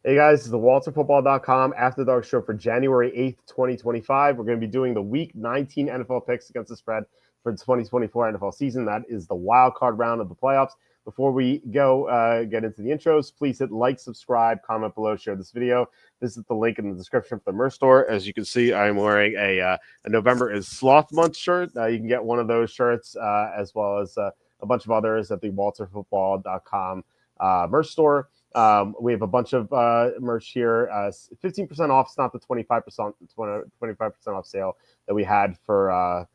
Hey guys, this is the WalterFootball.com After Dark Show for January 8th, 2025. We're going to be doing the Week 19 NFL picks against the spread for the 2024 NFL season. That is the wild card round of the playoffs. Before we go get into the intros, please hit like, subscribe, comment below, share this video. Visit the link in the description for the merch store. As you can see, I'm wearing a November is Sloth Month shirt. You can get one of those shirts as well as a bunch of others at the WalterFootball.com merch store. We have a bunch of merch here. 15% off. It's not the 25% off sale that we had for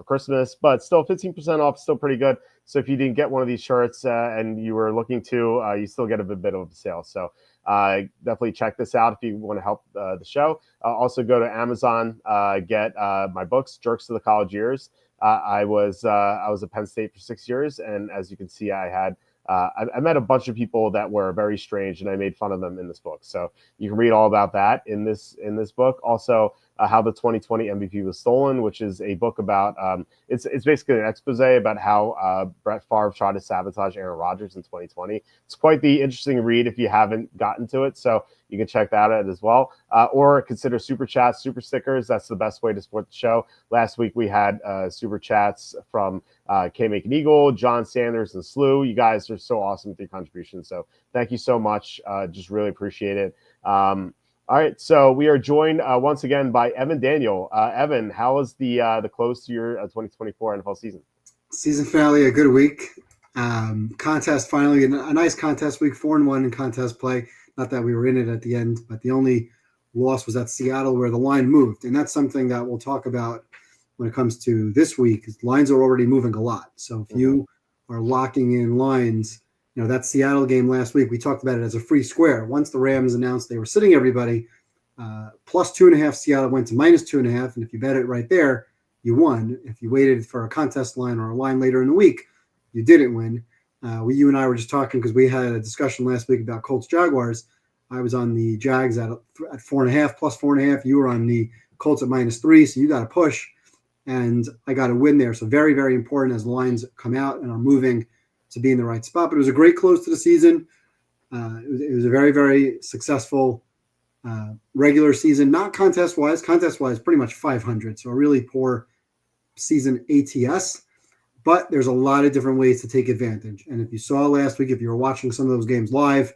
Christmas, but still 15% off. Still pretty good. So if you didn't get one of these shirts and you were looking to, you still get a bit of a sale. So definitely check this out if you want to help the show. Also go to Amazon, get my books, Jerks to the College Years. I was at Penn State for 6 years, and as you can see, I met a bunch of people that were very strange, and I made fun of them in this book. So you can read all about that in this book. Also, how the 2020 MVP was stolen, which is a book about it's basically an expose about how Brett Favre tried to sabotage Aaron Rodgers in 2020. It's quite the interesting read if you haven't gotten to it. So you can check that out as well. Or consider super chats, super stickers. That's the best way to support the show. Last week we had super chats from K Make an Eagle, John Sanders, and Slew. You guys are so awesome with your contributions. So thank you so much. Just really appreciate it. All right, so we are joined once again by Evan Daniel. Evan, how was the close to your 2024 NFL season? Season finale, a good week. Contest finally, a nice contest week, 4-1 in contest play. Not that we were in it at the end, but the only loss was at Seattle where the line moved. And that's something that we'll talk about when it comes to this week. Lines are already moving a lot. So if you are locking in lines, that Seattle game last week, we talked about it as a free square. Once the Rams announced they were sitting everybody, plus 2.5 Seattle went to minus 2.5. And if you bet it right there, you won. If you waited for a contest line or a line later in the week, you didn't win. You and I were just talking because we had a discussion last week about Colts Jaguars. I was on the Jags at 4.5 plus 4.5. You were on the Colts at -3, so you got a push, and I got a win there. So very, very important as the lines come out and are moving to be in the right spot. But it was a great close to the season. It was a very, very successful regular season, not contest-wise. Contest-wise, pretty much 500, so a really poor season ATS. But there's a lot of different ways to take advantage. And if you saw last week, if you were watching some of those games live,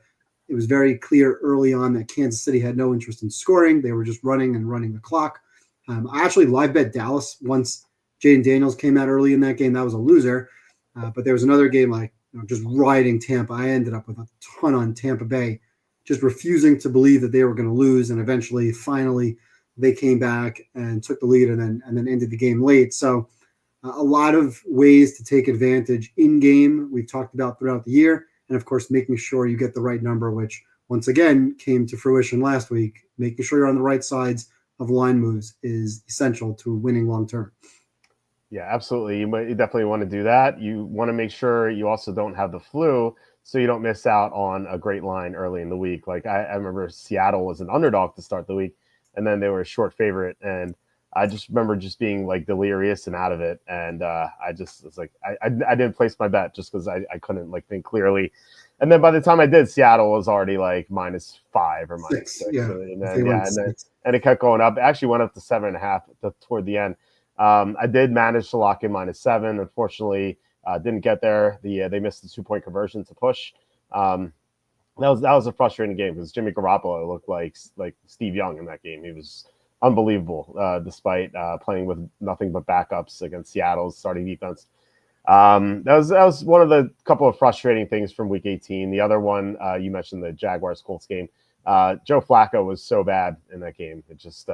it was very clear early on that Kansas City had no interest in scoring. They were just running the clock. I actually live bet Dallas once Jaden Daniels came out early in that game. That was a loser. But there was another game just riding Tampa. I ended up with a ton on Tampa Bay, just refusing to believe that they were going to lose. And eventually, finally, they came back and took the lead and then ended the game late. So a lot of ways to take advantage in game we've talked about throughout the year. And, of course, making sure you get the right number, which, once again, came to fruition last week. Making sure you're on the right sides of line moves is essential to winning long term. Yeah, absolutely. You definitely want to do that. You want to make sure you also don't have the flu so you don't miss out on a great line early in the week. Like I remember Seattle was an underdog to start the week, and then they were a short favorite. And I just remember just being like delirious and out of it. And I just was like, I didn't place my bet just because I couldn't like think clearly. And then by the time I did, Seattle was already like -5 or -6. Yeah. And then and it kept going up. It actually went up to 7.5 toward the end. I did manage to lock in -7. Unfortunately, didn't get there. They missed the 2-point conversion to push. That was a frustrating game because Jimmy Garoppolo looked like Steve Young in that game. He was unbelievable, despite playing with nothing but backups against Seattle's starting defense. That was one of the couple of frustrating things from Week 18. The other one you mentioned, the Jaguars Colts game. Joe Flacco was so bad in that game. It just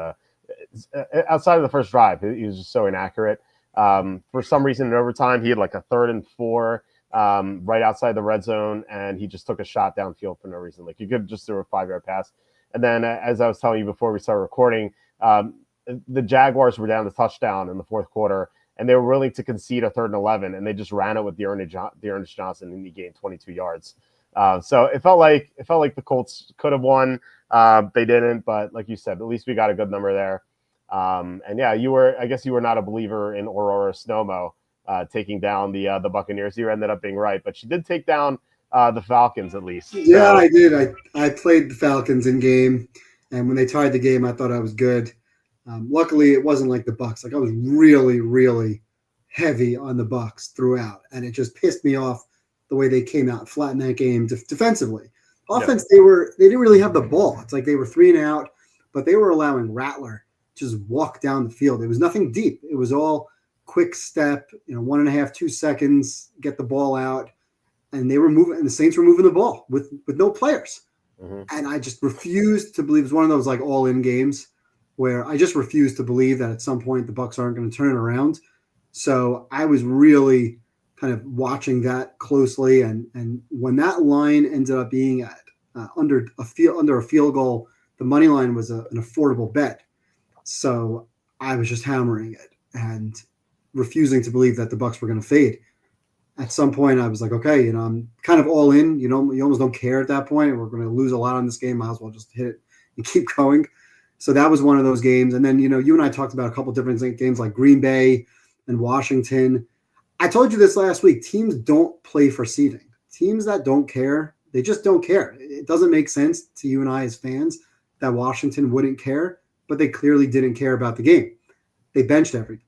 outside of the first drive, he was just so inaccurate. For some reason in overtime, he had like a 3rd and 4 right outside the red zone, and he just took a shot downfield for no reason. Like you could just do a 5-yard pass. And then, as I was telling you before we started recording, the Jaguars were down a touchdown in the fourth quarter, and they were willing to concede a 3rd and 11, and they just ran it with Dearness Johnson, and he gained 22 yards. So it felt like the Colts could have won. They didn't, but like you said, at least we got a good number there. And yeah, I guess you were not a believer in Aurora Snowmo taking down the Buccaneers. You ended up being right, but she did take down the Falcons at least. Yeah, So I did. I played the Falcons in game, and when they tied the game, I thought I was good. Luckily, it wasn't like the Bucks. Like I was really, really heavy on the Bucks throughout, and it just pissed me off the way they came out flat in that game defensively. yeah, Offense, they didn't really have the ball. It's like they were 3-and-out, but they were allowing Rattler just walk down the field. It was nothing deep. It was all quick step, 1.5, 2 seconds, get the ball out, and they were moving. And the Saints were moving the ball with no players. And I just refused to believe it was one of those like all-in games where I just refused to believe that at some point the Bucks aren't going to turn it around. So I was really kind of watching that closely, and when that line ended up being at under a field goal, the money line was an affordable bet. So I was just hammering it and refusing to believe that the Bucks were going to fade. At some point, I was like, okay, I'm kind of all in. You almost don't care at that point. We're going to lose a lot on this game. Might as well just hit it and keep going. So that was one of those games. And then, you and I talked about a couple different games like Green Bay and Washington. I told you this last week. Teams don't play for seeding. Teams that don't care, they just don't care. It doesn't make sense to you and I as fans that Washington wouldn't care, but they clearly didn't care about the game. They benched everybody.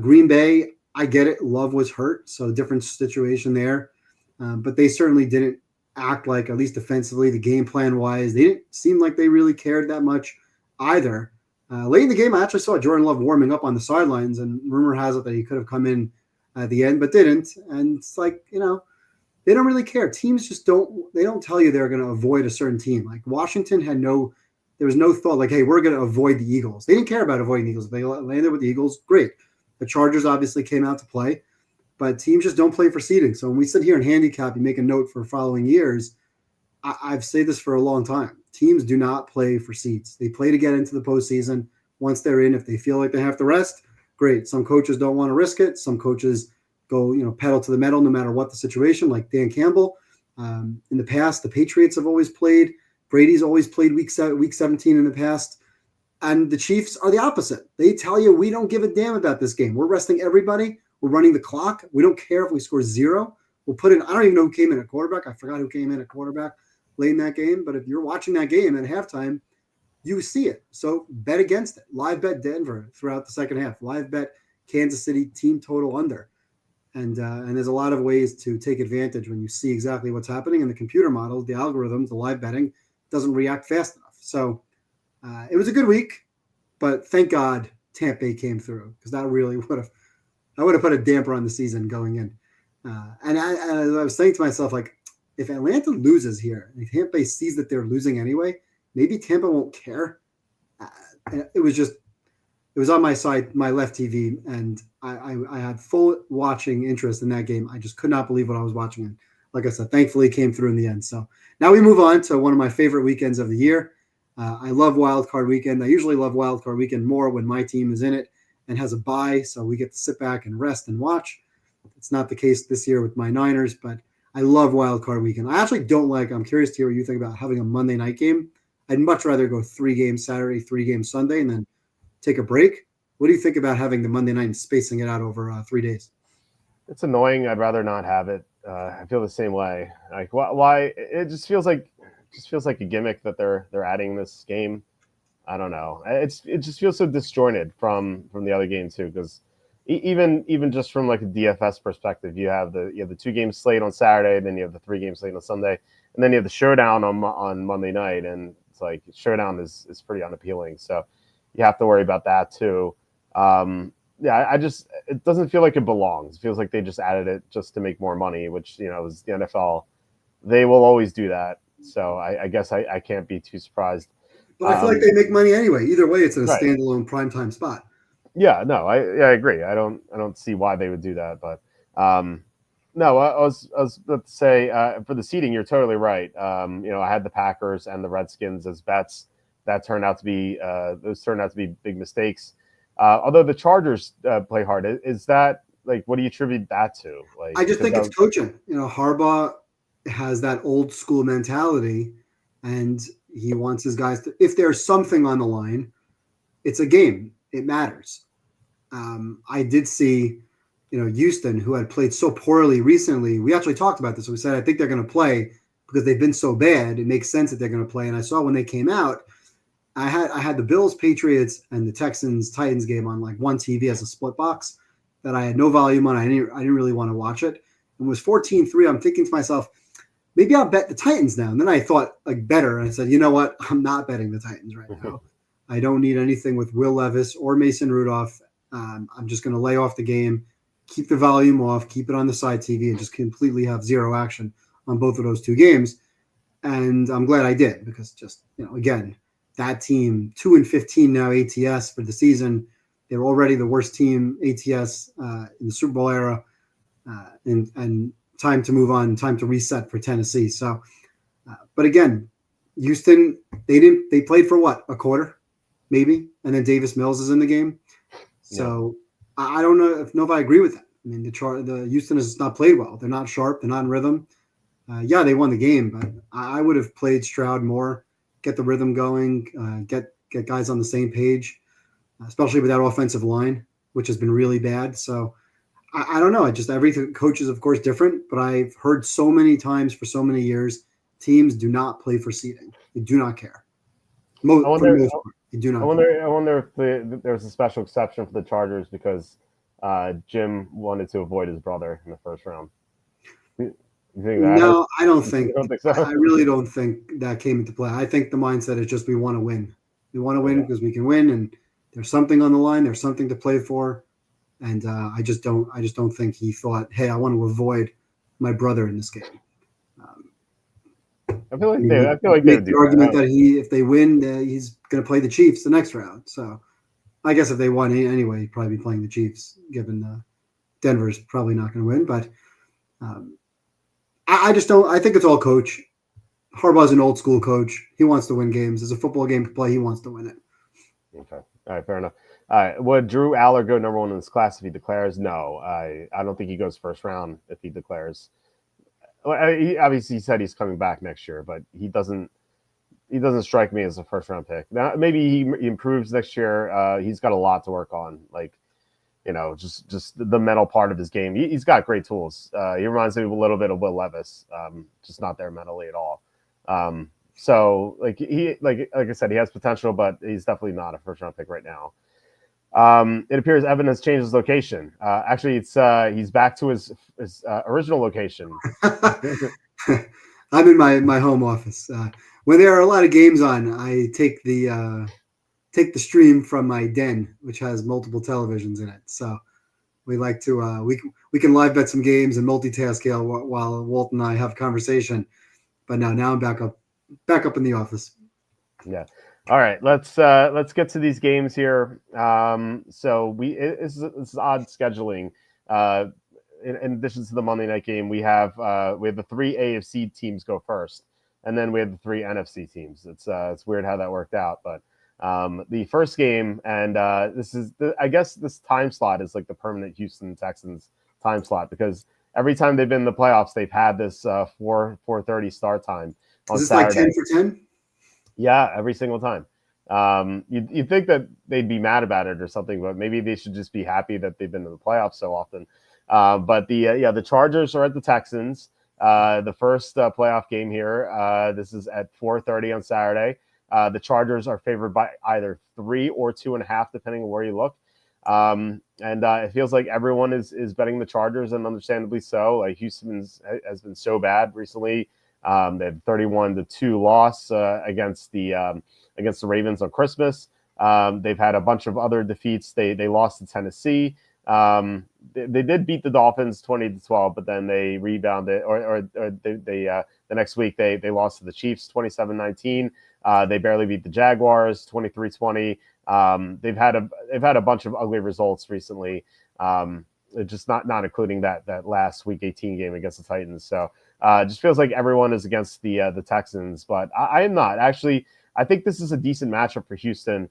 Green Bay, I get it. Love was hurt, so different situation there. But they certainly didn't act like, at least defensively, the game plan-wise, they didn't seem like they really cared that much either. Late in the game, I actually saw Jordan Love warming up on the sidelines, and rumor has it that he could have come in at the end, but didn't. And it's like, they don't really care. Teams just don't tell you they're going to avoid a certain team. Like Washington there was no thought like, hey, we're going to avoid the Eagles. They didn't care about avoiding the Eagles. If they landed with the Eagles, great. The Chargers obviously came out to play, but teams just don't play for seeding. So when we sit here and handicap, you make a note for following years. I've said this for a long time. Teams do not play for seeds. They play to get into the postseason. Once they're in, if they feel like they have to rest, great. Some coaches don't want to risk it. Some coaches go, pedal to the metal no matter what the situation, like Dan Campbell. In the past, the Patriots have always played. Brady's always played week 17 in the past. And the Chiefs are the opposite. They tell you, we don't give a damn about this game. We're resting everybody. We're running the clock. We don't care if we score 0. We'll put in, I don't even know who came in at quarterback. I forgot who came in at quarterback late in that game. But if you're watching that game at halftime, you see it. So bet against it. Live bet Denver throughout the second half. Live bet Kansas City team total under. And there's a lot of ways to take advantage when you see exactly what's happening. And the computer models, the algorithms, the live betting doesn't react fast enough. So it was a good week, but thank God Tampa Bay came through, because that really would have put a damper on the season going in. And I was saying to myself, like, if Atlanta loses here, and Tampa Bay sees that they're losing anyway, maybe Tampa won't care. It was on my side, my left TV, and I had full watching interest in that game. I just could not believe what I was watching. And like I said, thankfully it came through in the end. So now we move on to one of my favorite weekends of the year. I love Wild Card Weekend. I usually love Wild Card Weekend more when my team is in it and has a bye, so we get to sit back and rest and watch. It's not the case this year with my Niners, but I love Wild Card Weekend. I actually don't like, I'm curious to hear what you think about having a Monday night game. I'd much rather go 3 games Saturday, 3 games Sunday, and then take a break. What do you think about having the Monday night and spacing it out over 3 days? it's annoying. I'd rather not have it. I feel the same way. Like why? It just feels like a gimmick that they're adding this game. I don't know. It just feels so disjointed from the other game too, because even just from like a DFS perspective, you have the 2 game slate on Saturday, then you have the 3 game slate on Sunday, and then you have the showdown on Monday night, and it's like showdown is pretty unappealing. So you have to worry about that too. Yeah, it doesn't feel like it belongs. It feels like they just added it just to make more money, which is the NFL. They will always do that. So I guess I can't be too surprised. But I feel like they make money anyway. Either way, it's in a Right. standalone primetime spot. Yeah, no, I agree. I don't see why they would do that, but no, I was about to say for the seeding, you're totally right. I had the Packers and the Redskins as bets. Those turned out to be big mistakes. Although the Chargers play hard, is that like, what do you attribute that to? Like, I just think it's coaching. Harbaugh has that old school mentality, and he wants his guys to, if there's something on the line, it's a game. It matters. I did see Houston, who had played so poorly recently, we actually talked about this. We said, I think they're going to play because they've been so bad. It makes sense that they're going to play. And I saw when they came out, I had the Bills, Patriots, and the Texans, Titans game on like one TV as a split box that I had no volume on. I didn't really want to watch it. It was 14-3. I'm thinking to myself, maybe I'll bet the Titans now. And then I thought like better. And I said, you know what? I'm not betting the Titans right now. I don't need anything with Will Levis or Mason Rudolph. I'm just going to lay off the game, keep the volume off, keep it on the side TV, and just completely have zero action on both of those two games. And I'm glad I did because just, again, that team 2-15 now ATS for the season. They're already the worst team ATS in the Super Bowl era, and time to move on, time to reset for Tennessee. So, but again, Houston, they played for what, a quarter, maybe, and then Davis Mills is in the game. So yeah. I don't know if I agree with that. I mean, the Houston has not played well. They're not sharp. They're not in rhythm. Yeah, they won the game, but I would have played Stroud more, get the rhythm going, get guys on the same page, especially with that offensive line, which has been really bad. So I don't know. Every coach is, of course, different, but I've heard so many times for so many years, teams do not play for seeding. They do not care. For the most part, they do not care. I wonder if there's a special exception for the Chargers because Jim wanted to avoid his brother in the first round. You think that? No, I don't think. You don't think so? I really don't think that came into play. I think the mindset is just we want to win. We want to win because we can win, and there's something on the line. There's something to play for, and I just don't think he thought, hey, I want to avoid my brother in this game. I feel like they make the argument that if they win, he's going to play the Chiefs the next round. So I guess if they won anyway, he'd probably be playing the Chiefs, given Denver's probably not going to win. But I just don't. I think it's all coach. Harbaugh's an old school coach. He wants to win games. There's a football game to play. He wants to win it. Okay. All right. Fair enough. All right. Would Drew Aller go number one in this class if he declares? No. I don't think he goes first round if he declares. Well, he obviously said he's coming back next year, but he doesn't strike me as a first round pick. Now, maybe he improves next year. He's got a lot to work on. Like, just the mental part of his game. He's got great tools. He reminds me a little bit of Will Levis, just not there mentally at all. So like I said, he has potential, but he's definitely not a first round pick right now. It appears Evan has changed his location. Actually, he's back to his original location. I'm in my home office. When there are a lot of games on, I take the stream from my den, which has multiple televisions in it. So we like to we can live bet some games and multitask while Walt and I have a conversation. But now I'm back up in the office. Yeah. All right, let's get to these games here. So this is odd scheduling. In addition to the Monday night game, we have the three AFC teams go first, and then we have the three NFC teams. It's weird how that worked out, but the first game, and I guess this time slot is like the permanent Houston Texans time slot because every time they've been in the playoffs, they've had this 4:30 start time on Is this Saturday. Like 10 for 10? Yeah, every single time. You'd think that they'd be mad about it or something, but maybe they should just be happy that they've been to the playoffs so often. But the Chargers are at the Texans. The first playoff game here. This is at 4:30 on Saturday. The Chargers are favored by either 3 or 2.5, depending on where you look. And it feels like everyone is betting the Chargers, and understandably so. Like Houston has been so bad recently. They had 31-2 loss against the Ravens on Christmas. They've had a bunch of other defeats. They lost to Tennessee. They did beat the Dolphins 20-12, but then they rebounded, or the next week they lost to the Chiefs 27-19. They barely beat the Jaguars 23-20. They've had a bunch of ugly results recently. Just not including that last week 18 game against the Titans. So it just feels like everyone is against the Texans, but I am not. Actually, I think this is a decent matchup for Houston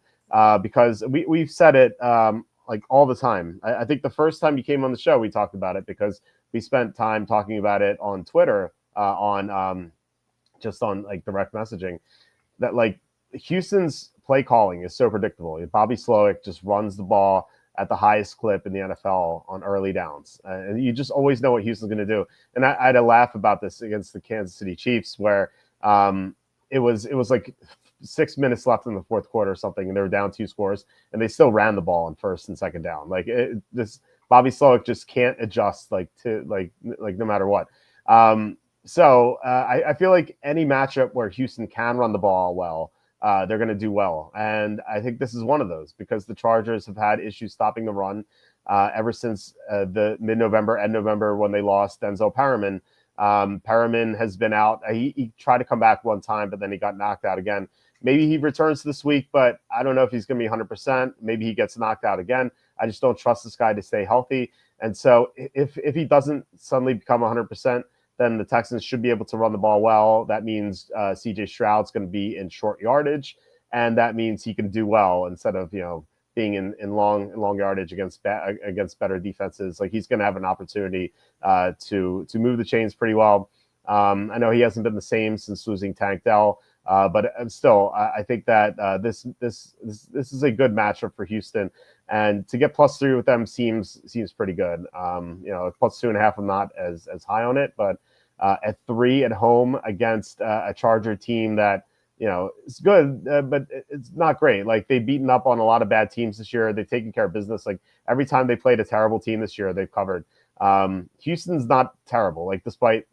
because we've said it like all the time. I think the first time you came on the show, we talked about it because we spent time talking about it on Twitter just on like direct messaging that like Houston's play calling is so predictable. Bobby Slowick just runs the ball. at the highest clip in the NFL on early downs. And you just always know what Houston's going to do. And I had a laugh about this against the Kansas City Chiefs, where it was like 6 minutes left in the fourth quarter or something, and they were down 2 scores, and they still ran the ball on first and second down. Like this, Bobby Slowick just can't adjust to no matter what. So I feel like any matchup where Houston can run the ball well, they're going to do well. And I think this is one of those, because the Chargers have had issues stopping the run ever since the mid-November, end November, when they lost Denzel Perriman. Perriman has been out. He tried to come back one time, but then he got knocked out again. Maybe he returns this week, but I don't know if he's going to be 100%. Maybe he gets knocked out again. I just don't trust this guy to stay healthy. And so if he doesn't suddenly become 100%, then the Texans should be able to run the ball well. That means C.J. Stroud's going to be in short yardage, and that means he can do well instead of being in long yardage against better defenses. Like, he's going to have an opportunity to move the chains pretty well. I know he hasn't been the same since losing Tank Dell, but still, I think that this is a good matchup for Houston, and to get +3 with them seems pretty good. +2.5, I'm not as high on it, but at 3 at home against a Charger team that it's good, but it's not great. Like, they've beaten up on a lot of bad teams this year. They've taken care of business. Like, every time they played a terrible team this year, they've covered. Houston's not terrible. Like, despite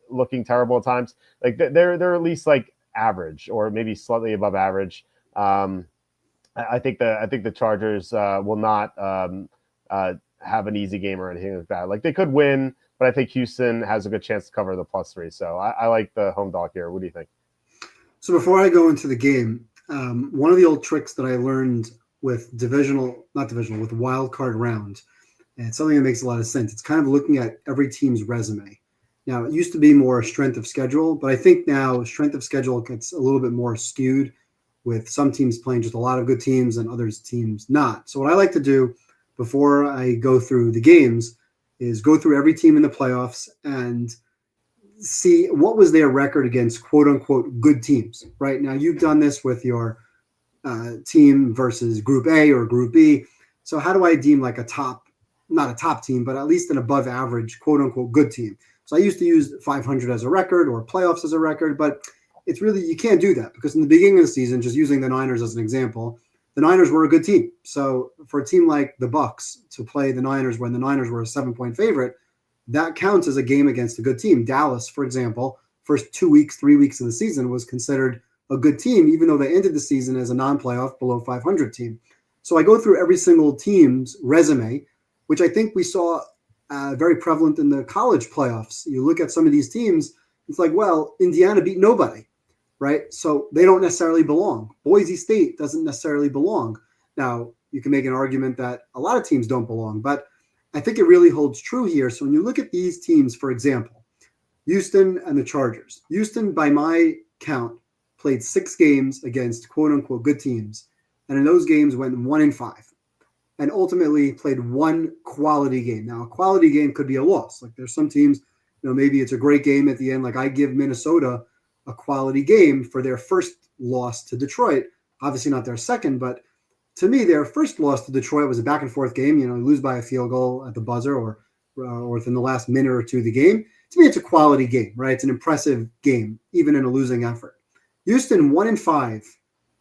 looking terrible at times, like they're at least average or maybe slightly above average. I think the Chargers will not have an easy game or anything like that. Like, they could win, but I think Houston has a good chance to cover the +3. So I like the home dog here. What do you think? So before I go into the game, one of the old tricks that I learned with with wild card round, and it's something that makes a lot of sense. It's kind of looking at every team's resume. Now, it used to be more strength of schedule, but I think now strength of schedule gets a little bit more skewed, with some teams playing just a lot of good teams and others teams not. So what I like to do before I go through the games is go through every team in the playoffs and see what was their record against quote unquote good teams. Right now, you've done this with your team versus Group A or Group B. So how do I deem not a top team, but at least an above average quote unquote good team? So I used to use 500 as a record or playoffs as a record, but it's really, you can't do that, because in the beginning of the season, just using the Niners as an example, the Niners were a good team. So for a team like the Bucs to play the Niners when the Niners were a 7-point favorite, that counts as a game against a good team. Dallas, for example, first 3 weeks of the season was considered a good team, even though they ended the season as a non-playoff below 500 team. So I go through every single team's resume, which I think we saw very prevalent in the college playoffs. You look at some of these teams, it's like, well, Indiana beat nobody, right? So they don't necessarily belong. Boise State doesn't necessarily belong. Now, you can make an argument that a lot of teams don't belong, but I think it really holds true here. So when you look at these teams, for example, Houston and the Chargers. Houston, by my count, played 6 games against quote-unquote good teams, and in those games went 1-5. And ultimately played 1 quality game. Now, a quality game could be a loss. Like, there's some teams, maybe it's a great game at the end. Like, I give Minnesota a quality game for their first loss to Detroit. Obviously not their second, but to me, their first loss to Detroit was a back-and-forth game. Lose by a field goal at the buzzer or within the last minute or two of the game. To me, it's a quality game, right? It's an impressive game, even in a losing effort. Houston 1-5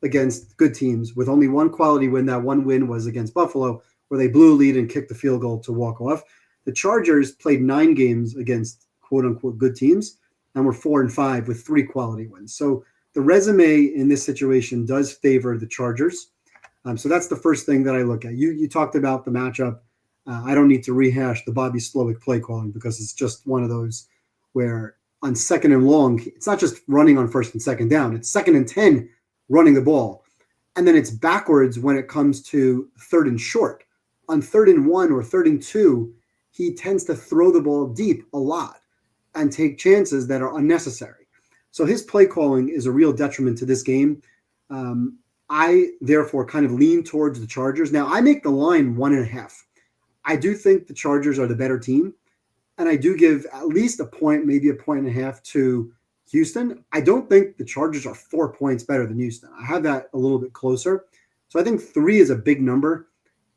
against good teams with only 1 quality win. That 1 win was against Buffalo, where they blew a lead and kicked the field goal to walk off. The Chargers played 9 games against quote-unquote good teams and were 4-5 with 3 quality wins. So the resume in this situation does favor the Chargers. So that's the first thing that I look at. You talked about the matchup. I don't need to rehash the Bobby Slowick play calling, because it's just one of those where on 2nd and long, it's not just running on 1st and 2nd down. It's 2nd and 10 running the ball. And then it's backwards when it comes to 3rd and short. On 3rd and 1 or 3rd and 2, he tends to throw the ball deep a lot and take chances that are unnecessary. So his play calling is a real detriment to this game. I, therefore, kind of lean towards the Chargers. Now, I make the line 1.5. I do think the Chargers are the better team, and I do give at least a point, maybe a 1.5 to Houston. I don't think the Chargers are 4 points better than Houston. I have that a little bit closer. So I think 3 is a big number.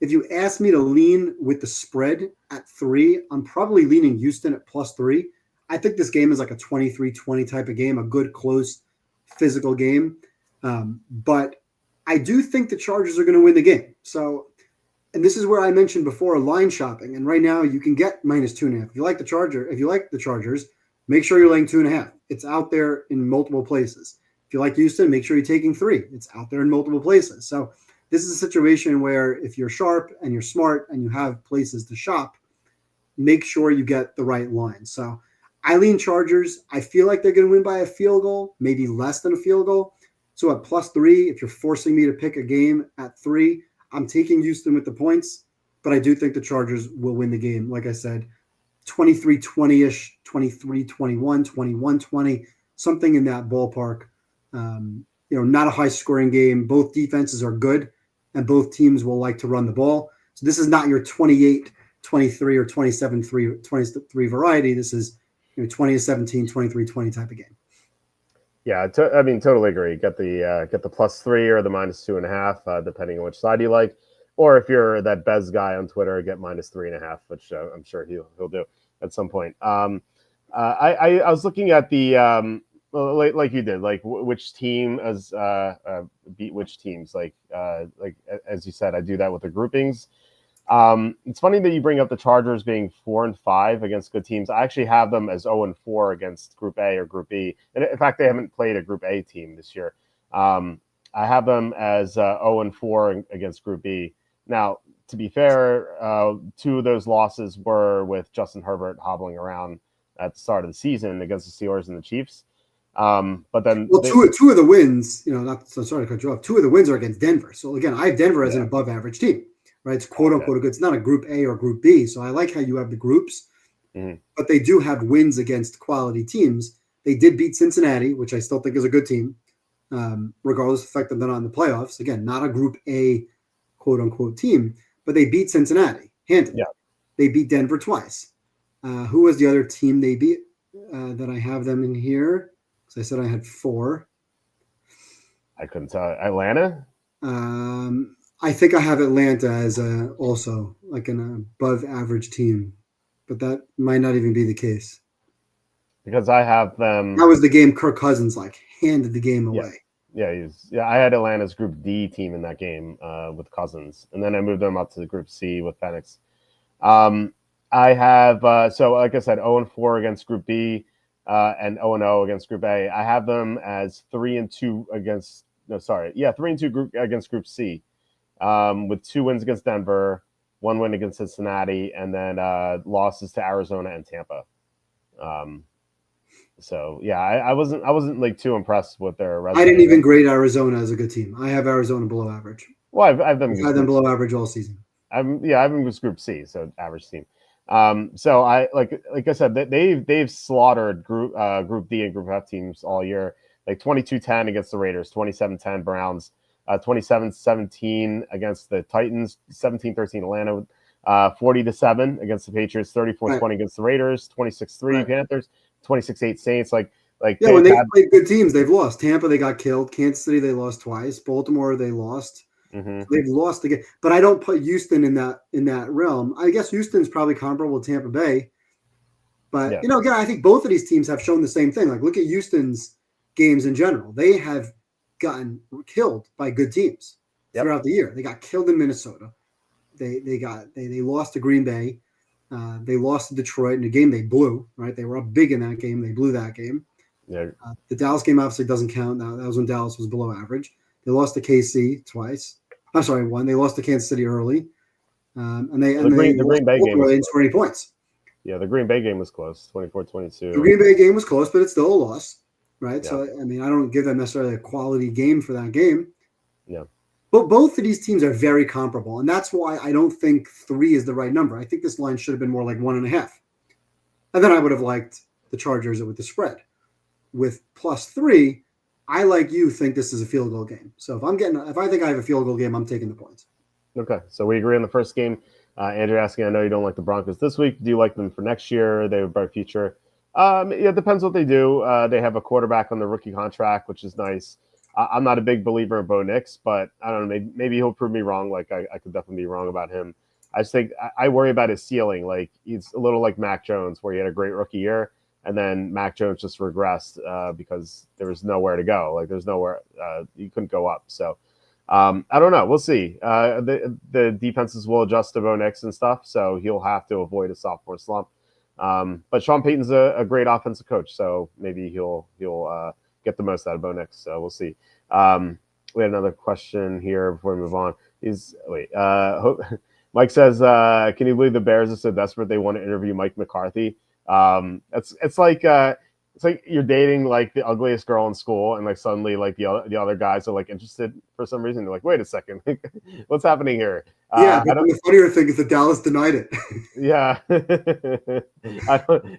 If you ask me to lean with the spread at 3, I'm probably leaning Houston at +3. I think this game is like a 23-20 type of game, a good, close, physical game. But I do think the Chargers are going to win the game. So, and this is where I mentioned before line shopping. And right now you can get -2.5. If you like the Chargers, make sure you're laying 2.5. It's out there in multiple places. If you like Houston, make sure you're taking 3. It's out there in multiple places. So this is a situation where if you're sharp and you're smart and you have places to shop, make sure you get the right line. So I lean Chargers. I feel like they're going to win by a field goal, maybe less than a field goal. So at +3, if you're forcing me to pick a game at 3, I'm taking Houston with the points, but I do think the Chargers will win the game. Like I said, 23-20-ish, 23-21, 21-20, something in that ballpark. Not a high-scoring game. Both defenses are good, and both teams will like to run the ball. So this is not your 28-23 or 27-3 variety. This is 20-17, 23-20 type of game. Yeah, totally agree. Get the +3 or the -2.5, depending on which side you like. Or if you're that Bez guy on Twitter, get -3.5, which I'm sure he'll do at some point. I was looking at the like you did, like which team beat which teams. Like as you said, I do that with the groupings. It's funny that you bring up the Chargers being 4-5 against good teams. I actually have them as 0-4 against Group A or Group B. And in fact, they haven't played a Group A team this year. I have them as 0-4 against Group B. Now, to be fair, 2 of those losses were with Justin Herbert hobbling around at the start of the season against the Steelers and the Chiefs. But then, two of the wins, sorry to cut you off. 2 of the wins are against Denver. So again, I have Denver as an above-average team. Right, it's quote unquote good. It's not a Group A or Group B. So I like how you have the groups, but they do have wins against quality teams. They did beat Cincinnati, which I still think is a good team, regardless of the fact that they're not in the playoffs. Again, not a Group A quote unquote team, but they beat Cincinnati handily. Yeah. They beat Denver twice. Who was the other team they beat that I have them in here? Because I said I had 4. I couldn't tell. Atlanta? I think I have Atlanta as also like an above average team, but that might not even be the case. Because I have them. That was the game Kirk Cousins handed the game away. Yeah, I had Atlanta's Group D team in that game with Cousins, and then I moved them up to the Group C with Penix. I have so like I said, 0-4 against Group B and 0-0 against Group A. I have them as 3-2 against 3-2 against Group C. With 2 wins against Denver, 1 win against Cincinnati, and then losses to Arizona and Tampa. So yeah, I wasn't like too impressed with their resume. I didn't even grade Arizona as a good team. I have Arizona below average. Well, I've had them below average all season. I've been with Group C, so average team. So I like I said, they've slaughtered Group D and Group F teams all year. Like 22-10 against the Raiders, 27-10 Browns. 27-17 against the Titans, 17-13 Atlanta, 40-7 against the Patriots, 34-20 against the Raiders, 26-3 Panthers, 26-8 Saints. When they played good teams, they've lost. Tampa, they got killed. Kansas City, they lost twice. Baltimore, they lost. They've lost again. But I don't put Houston in that realm. I guess Houston's probably comparable to Tampa Bay. But again, I think both of these teams have shown the same thing. Like, look at Houston's games in general. They have gotten killed by good teams throughout the year. They got killed in Minnesota. They lost to Green Bay. They lost to Detroit in a game they blew. Right, they were up big in that game. They blew that game. Yeah. The Dallas game obviously doesn't count. Now that was when Dallas was below average. They lost to KC twice. I'm sorry, 1. They lost to Kansas City early, the Green Bay game didn't score any points. Yeah, the Green Bay game was close, 24-22. The Green Bay game was close, but it's still a loss. Right. Yeah. So, I don't give them necessarily a quality game for that game. Yeah. But both of these teams are very comparable. And that's why I don't think 3 is the right number. I think this line should have been more like 1.5. And then I would have liked the Chargers with the spread. With +3, I, like you, think this is a field goal game. So if I think I have a field goal game, I'm taking the points. Okay. So we agree on the first game. Andrew asking, I know you don't like the Broncos this week. Do you like them for next year? They have a bright future. It depends what they do. They have a quarterback on the rookie contract, which is nice. I'm not a big believer in Bo Nix, but I don't know. Maybe he'll prove me wrong. Like I could definitely be wrong about him. I just think I worry about his ceiling. Like he's a little like Mac Jones, where he had a great rookie year, and then Mac Jones just regressed because there was nowhere to go. Like there's nowhere you couldn't go up. So I don't know. We'll see. The defenses will adjust to Bo Nix and stuff, so he'll have to avoid a sophomore slump. But Sean Payton's a great offensive coach, so maybe he'll get the most out of Bo Nix. So we'll see. We had another question here before we move on. Mike says, "Can you believe the Bears are so desperate they want to interview Mike McCarthy?" It's like you're dating like the ugliest girl in school, and like suddenly like the other guys are like interested for some reason. They're like, "Wait a second, what's happening here?" Yeah, but the funnier thing is that Dallas denied it. Yeah,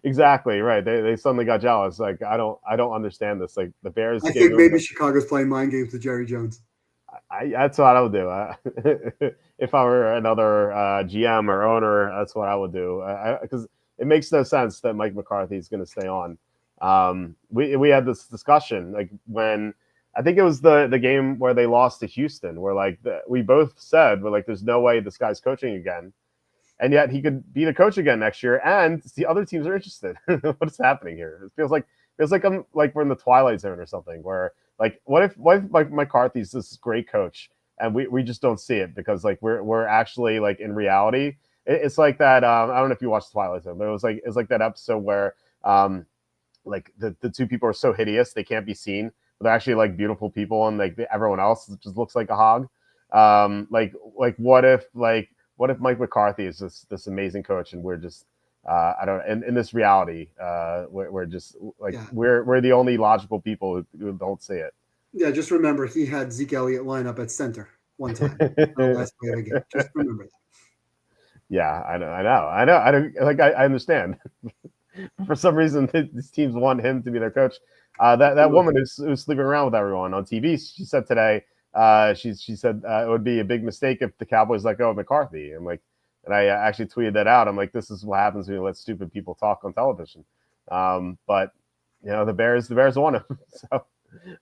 exactly right. They suddenly got jealous. Like I don't understand this. Like the Bears. I think maybe Chicago's playing mind games with Jerry Jones. That's what I would do. If I were another GM or owner, that's what I would do. Because it makes no sense that Mike McCarthy is going to stay on. We had this discussion like when I think it was the game where they lost to Houston, where like we both said we're like, there's no way this guy's coaching again, and yet he could be the coach again next year, and the other teams are interested. What's happening here? It feels like I'm like we're in the Twilight Zone or something. Where like what if Mike McCarthy's this great coach, and we just don't see it because like we're actually like in reality. It's like that. I don't know if you watched Twilight Zone, but it's like that episode where like the two people are so hideous they can't be seen. But they're actually like beautiful people, and like everyone else just looks like a hog. Like what if Mike McCarthy is this amazing coach, and we're just I don't in this reality we're just like we're the only logical people who don't see it. Yeah, just remember he had Zeke Elliott line up at center one time. Last play of the game. Just remember that. Yeah, I know. I don't like. I understand. For some reason, these teams want him to be their coach. That woman who's sleeping around with everyone on TV, she said today, she said it would be a big mistake if the Cowboys let go of McCarthy. And I actually tweeted that out. I'm like, this is what happens when you let stupid people talk on television. But you know, the Bears want him, so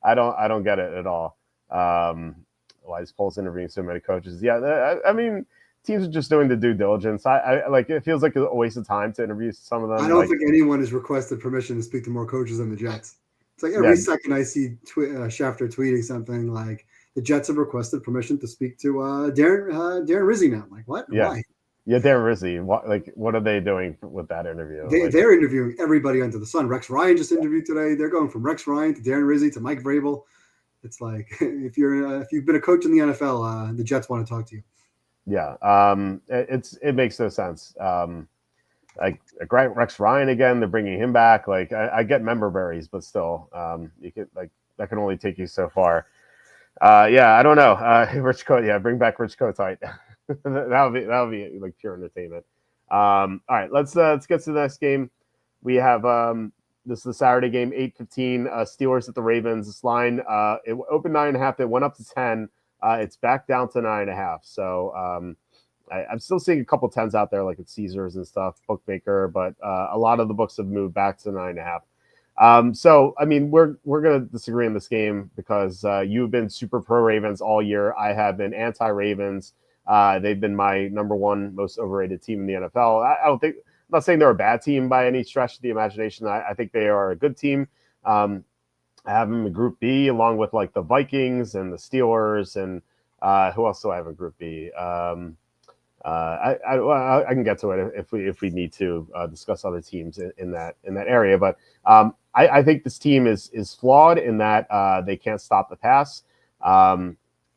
I don't get it at all. Why is Poles interviewing so many coaches? Yeah, I mean, teams are just doing the due diligence. I like it feels like a waste of time to interview some of them. I don't think anyone has requested permission to speak to more coaches than the Jets. It's like every second I see Schefter tweeting something like the Jets have requested permission to speak to Darren Rizzi now. I'm like, what? Yeah. Why? Yeah, Darren Rizzi. What are they doing with that interview? They're interviewing everybody under the sun. Rex Ryan just interviewed today. They're going from Rex Ryan to Darren Rizzi to Mike Vrabel. It's like if you've been a coach in the NFL, the Jets want to talk to you. Yeah, it makes no sense. Like Rex Ryan again, they're bringing him back. Like I get member berries, but still, you could like that can only take you so far. Yeah, I don't know. Rich Coat, yeah, bring back Rich Kotite. that'll be like pure entertainment. All right, let's get to the next game. We have this is the Saturday game, 8:15. Steelers at the Ravens. This line it opened 9.5. It went up to 10. It's back down to 9.5. So I'm still seeing a couple tens out there, like at Caesars and stuff, Bookmaker, but a lot of the books have moved back to 9.5. So I mean, we're gonna disagree in this game because you've been super pro Ravens all year. I have been anti Ravens. They've been my number one most overrated team in the NFL. I don't think. I'm not saying they're a bad team by any stretch of the imagination. I think they are a good team. I have them in Group B along with like the Vikings and the Steelers and who else do I have in Group B? I can get to it if we need to discuss other teams in that area. But I think this team is flawed in that they can't stop the pass.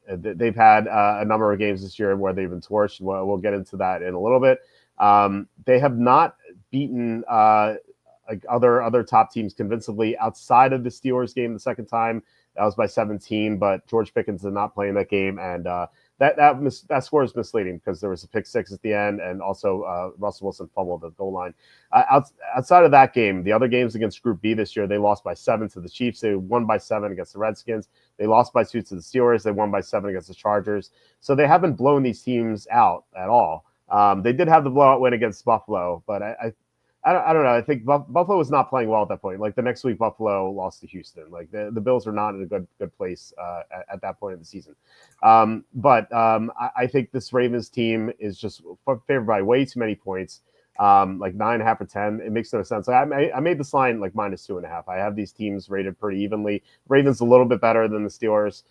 They've had a number of games this year where they've been torched. We'll get into that in a little bit. They have not beaten like other top teams convincingly outside of the Steelers game the second time. That was by 17, but George Pickens did not play in that game, and that score is misleading because there was a pick six at the end, and also Russell Wilson fumbled at the goal line. Outside of that game, the other games against Group B this year, they lost by 7 to the Chiefs. They won by 7 against the Redskins. They lost by 2 to the Steelers. They won by 7 against the Chargers. So they haven't blown these teams out at all. They did have the blowout win against Buffalo, but I I don't know. I think Buffalo was not playing well at that point. Like the next week, Buffalo lost to Houston. Like the Bills were not in a good place at that point of the season. I think this Ravens team is just favored by way too many points. Like 9.5 or 10. It makes no sense. Like I made this line like -2.5. I have these teams rated pretty evenly. Ravens a little bit better than the Steelers.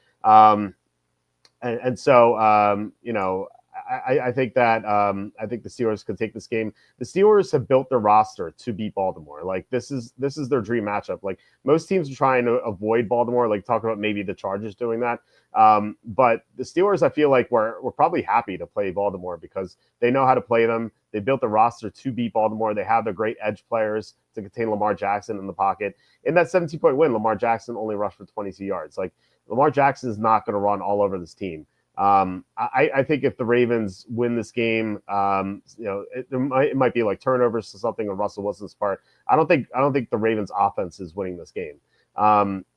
I think that I think the Steelers could take this game. The Steelers have built their roster to beat Baltimore. Like this is their dream matchup. Like most teams are trying to avoid Baltimore. Like talk about maybe the Chargers doing that. But the Steelers, I feel like we're probably happy to play Baltimore because they know how to play them. They built the roster to beat Baltimore. They have the great edge players to contain Lamar Jackson in the pocket. In that 17-point win, Lamar Jackson only rushed for 22 yards. Like Lamar Jackson is not going to run all over this team. I think if the Ravens win this game, it might be like turnovers to something on Russell Wilson's part. I don't think the Ravens offense is winning this game.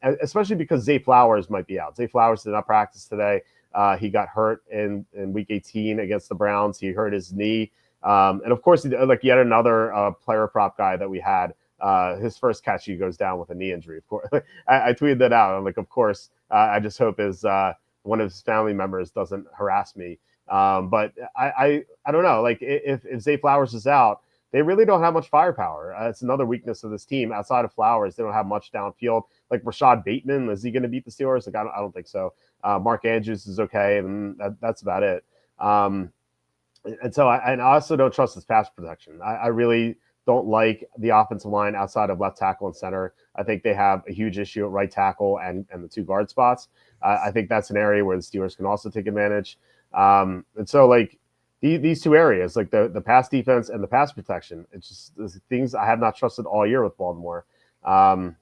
Especially because Zay Flowers might be out. Zay Flowers did not practice today. He got hurt in week 18 against the Browns. He hurt his knee. And of course, like yet another player prop guy that we had, his first catch, he goes down with a knee injury. Of course, I tweeted that out. I'm like, of course, I just hope one of his family members doesn't harass me. But I don't know. Like if Zay Flowers is out, they really don't have much firepower. It's another weakness of this team. Outside of Flowers, they don't have much downfield. Like Rashad Bateman, is he going to beat the Steelers? Like I don't think so. Mark Andrews is okay, and that's about it. And I also don't trust his pass protection. I really don't like the offensive line outside of left tackle and center. I think they have a huge issue at right tackle and the two guard spots. I think that's an area where the Steelers can also take advantage. These two areas, like the pass defense and the pass protection, it's just things I have not trusted all year with Baltimore. I